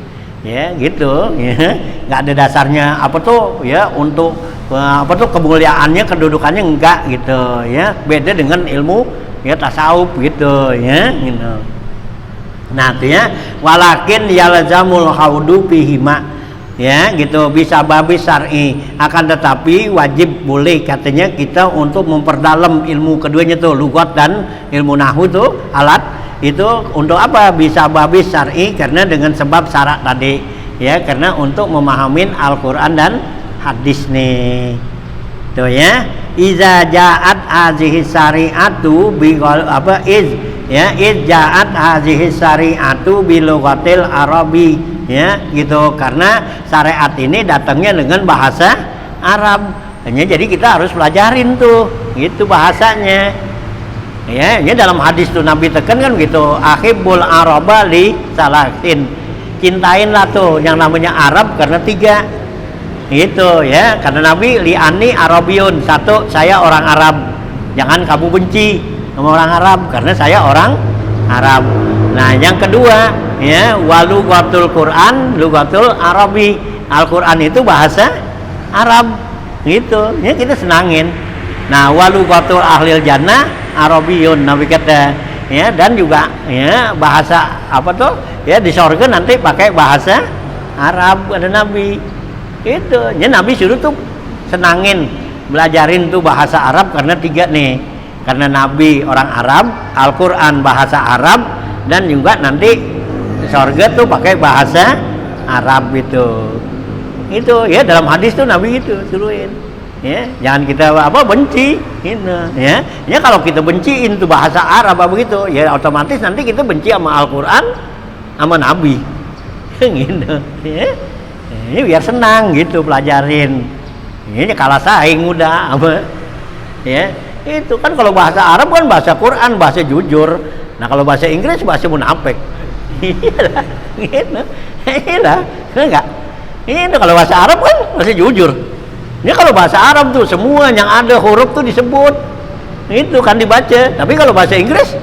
Ya, gitu ya. Nggak ada dasarnya apa tuh ya untuk apa tuh kemuliaannya, kedudukannya enggak gitu ya. Beda dengan ilmu ya tasawuf gitu ya gitu. Nah itu ya, walakin yalzamul haudu bihima ya gitu, bisa babi syar'i, akan tetapi wajib boleh katanya kita untuk memperdalam ilmu keduanya tuh lughat dan ilmu nahwu tuh alat itu untuk apa? Bisa babi syar'i, karena dengan sebab syarat tadi ya, karena untuk memahamin Al-Qur'an dan hadis nih tuh ya. Iza ja'at hazihi syari'atu bi apa iz ja'at hazihi syari'atu bi lughatil arabi ya gitu, karena syariat ini datangnya dengan bahasa Arab. Jadi kita harus pelajarin tuh gitu bahasanya ya. Ini dalam hadis tuh Nabi tekan kan gitu, ahibbul araba li salatin, cintainlah tuh yang namanya Arab karena 3 gitu ya. Karena Nabi li'ani Arabiyun, 1 saya orang Arab, jangan kamu benci sama orang Arab karena saya orang Arab. Nah yang kedua ya, walughatul Quran lughatul Arabi, Al-Quran itu bahasa Arab gitu ya, kita senangin. Nah walughatul ahlil jannah Arabiyun, Nabi kata ya, dan juga ya bahasa apa tuh ya di surga nanti pakai bahasa Arab, ada Nabi itu ya. Nabi suruh tuh senangin belajarin tuh bahasa Arab karena 3 nih, karena Nabi orang Arab, Al-Quran bahasa Arab, dan juga nanti sorga tuh pakai bahasa Arab gitu. Itu ya dalam hadis tuh Nabi itu suruhin. Ya, jangan kita benci gitu ya. Ya kalau kita benciin tuh bahasa Arab begitu, ya otomatis nanti kita benci sama Al-Qur'an sama Nabi. Gitu ya. Ini biar senang gitu pelajarin. Ini kalah saing udah apa. Ya, itu kan kalau bahasa Arab kan bahasa Quran, bahasa jujur. Nah, kalau bahasa Inggris bahasa munafik. Iya, gitu. Iya, enggak. Ini kalau bahasa Arab kan bahasa jujur. Ini kalau bahasa Arab tuh semua yang ada huruf tuh disebut. Itu kan dibaca. Tapi kalau bahasa Inggris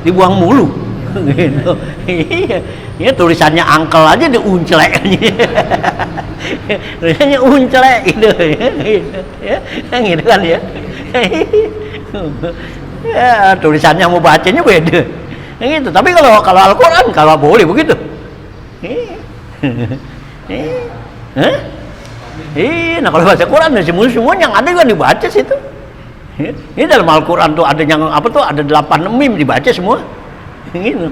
dibuang mulu. Gitu. Iya. Ya tulisannya angkel aja diuncelek. Tulisannya uncelek gitu. Ya, gitu kan ya. Ya, tulisannya mau bacanya beda. Gitu. Tapi kalau Al-Qur'an kalau boleh begitu. Nah kalau baca Quran semua yang ada kan dibaca situ. Ini dalam Al-Qur'an tuh ada yang ada 8 mim dibaca semua. Gitu.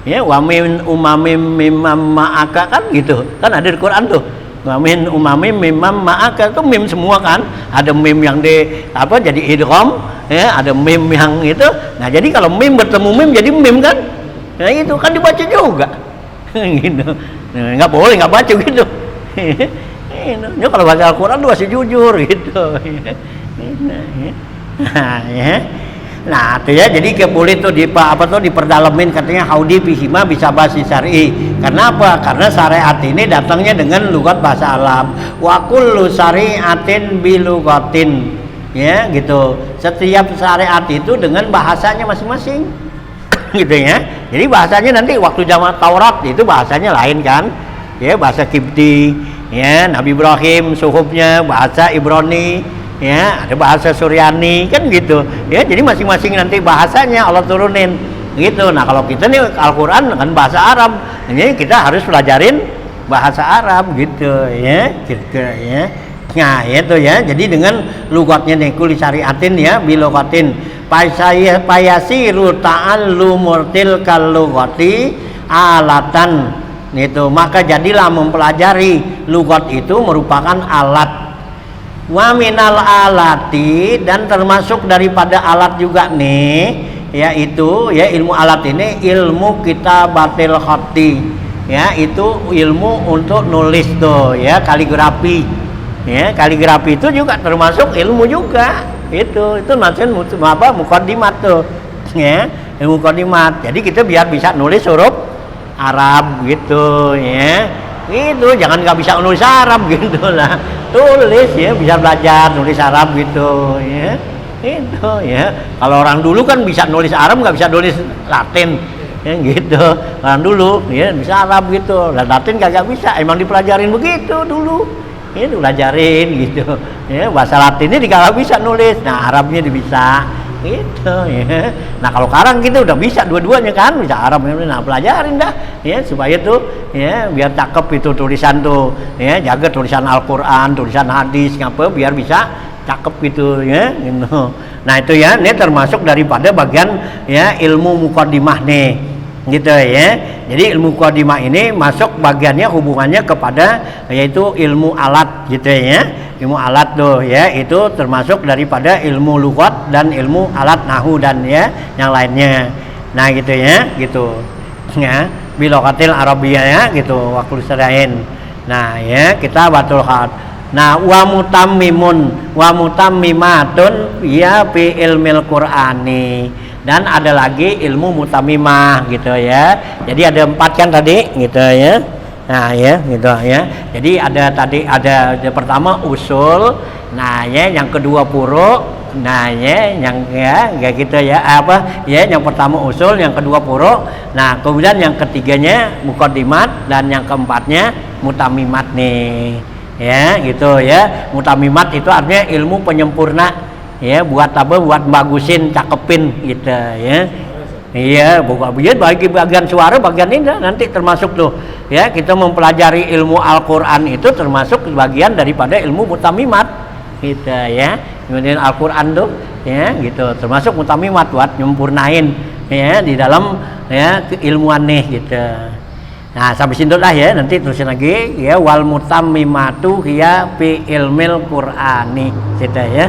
Ya, wa min umamim mimam ma'aka kan gitu. Kan ada di Quran tuh. Wa min umamim mimam ma'aka tuh mim semua kan. Ada mim yang jadi idgham, ya, ada mim yang itu. Nah, jadi kalau mim bertemu mim jadi mim kan. Nah, itu kan dibaca juga. Gitu. Nah, enggak boleh enggak baca gitu. Ini kalau baca Al-Quran tuh masih jujur gitu. Nah, ya. Nah, itu ya, jadi keboleh tuh diperdalamin katanya haudi bihima bisa bahasa syar'i. Kenapa? Karena syariat ini datangnya dengan lugat bahasa Arab. Wa kullu syari'atin bilugatin. Ya, gitu. Setiap syariat itu dengan bahasanya masing-masing. Gitu ya. Jadi bahasanya nanti waktu zaman Taurat itu bahasanya lain kan. Ya, bahasa Kibti. Ya, Nabi Ibrahim suhufnya bahasa Ibrani, ya, ada bahasa Suryani kan gitu. Ya, jadi masing-masing nanti bahasanya Allah turunin gitu. Nah, kalau kita nih Al-Qur'an kan bahasa Arab. Jadi kita harus pelajarin bahasa Arab gitu ya. Gitu ya. Nah, itu ya. Jadi dengan lugatnya nih kuli syariatin ya bilogatin. Payasiru ta'allumurtil kalugati alatan. Itu maka jadilah mempelajari lugat itu merupakan alat. Wa minal alati dan termasuk daripada alat juga nih, yaitu ya ilmu alat ini ilmu kitabatil khatti. Ya, itu ilmu untuk nulis tuh ya, kaligrafi. Ya, kaligrafi itu juga termasuk ilmu juga. Itu maksudnya mukaddimat tuh. Ya, ilmu mukaddimat. Jadi kita biar bisa nulis huruf Arab gitu ya. Itu jangan nggak bisa nulis Arab gitu lah. Tulis ya, bisa belajar nulis Arab gitu ya. Itu ya. Kalau orang dulu kan bisa nulis Arab nggak bisa nulis Latin ya gitu. Orang dulu ya bisa Arab gitu. Latin kagak bisa. Emang dipelajarin begitu dulu. Ya dipelajarin gitu. Ya bahasa Latinnya kagak bisa nulis. Nah, Arabnya bisa. Gitu ya. Nah, kalau sekarang kita udah bisa dua-duanya kan, bisa Arab, nah pelajarin dah ya supaya tuh ya biar cakep itu tulisan tuh ya, jaga tulisan Al-Qur'an, tulisan hadis ngapa biar bisa cakep gitu ya gitu. Nah, itu ya, ini termasuk daripada bagian ya ilmu muqaddimah nih. Gitu ya. Jadi ilmu muqaddimah ini masuk bagiannya hubungannya kepada yaitu ilmu alat gitu ya. Ilmu alat tuh ya, itu termasuk daripada ilmu lughat dan ilmu alat nahwu dan ya yang lainnya. Nah, gitu ya, gitu. Ya, biloghatil arabiyyah ya gitu waktu sadain. Nah, ya, kita batul khat. Nah, wa mutammimatun ya fi ilmil qur'ani. Dan ada lagi ilmu mutamimah gitu ya. Jadi ada 4 kan tadi gitu ya. Nah ya gitu ya. Jadi ada pertama usul. Nah ya, yang kedua furu'. Nah ya, yang ya kayak gitu ya. Yang pertama usul, yang kedua furu'. Nah, kemudian yang ketiganya muqaddimat dan yang keempatnya mutamimat nih. Ya gitu ya. Mutamimat itu artinya ilmu penyempurna. Ya, buat bagusin, cakepin gitu ya. Iya, bukan bagi bagian suara bagian ini nanti termasuk tuh ya, kita mempelajari ilmu Al-Qur'an itu termasuk bagian daripada ilmu mutamimat gitu ya. Kemudian Al-Qur'an tuh ya gitu termasuk mutamimat buat nyempurnain ya di dalam ya keilmuan nih gitu. Nah, sampai situ lah ya, nanti terusin lagi ya, wal mutammimatu hiya fi ilmil Qur'ani. Sudah ya.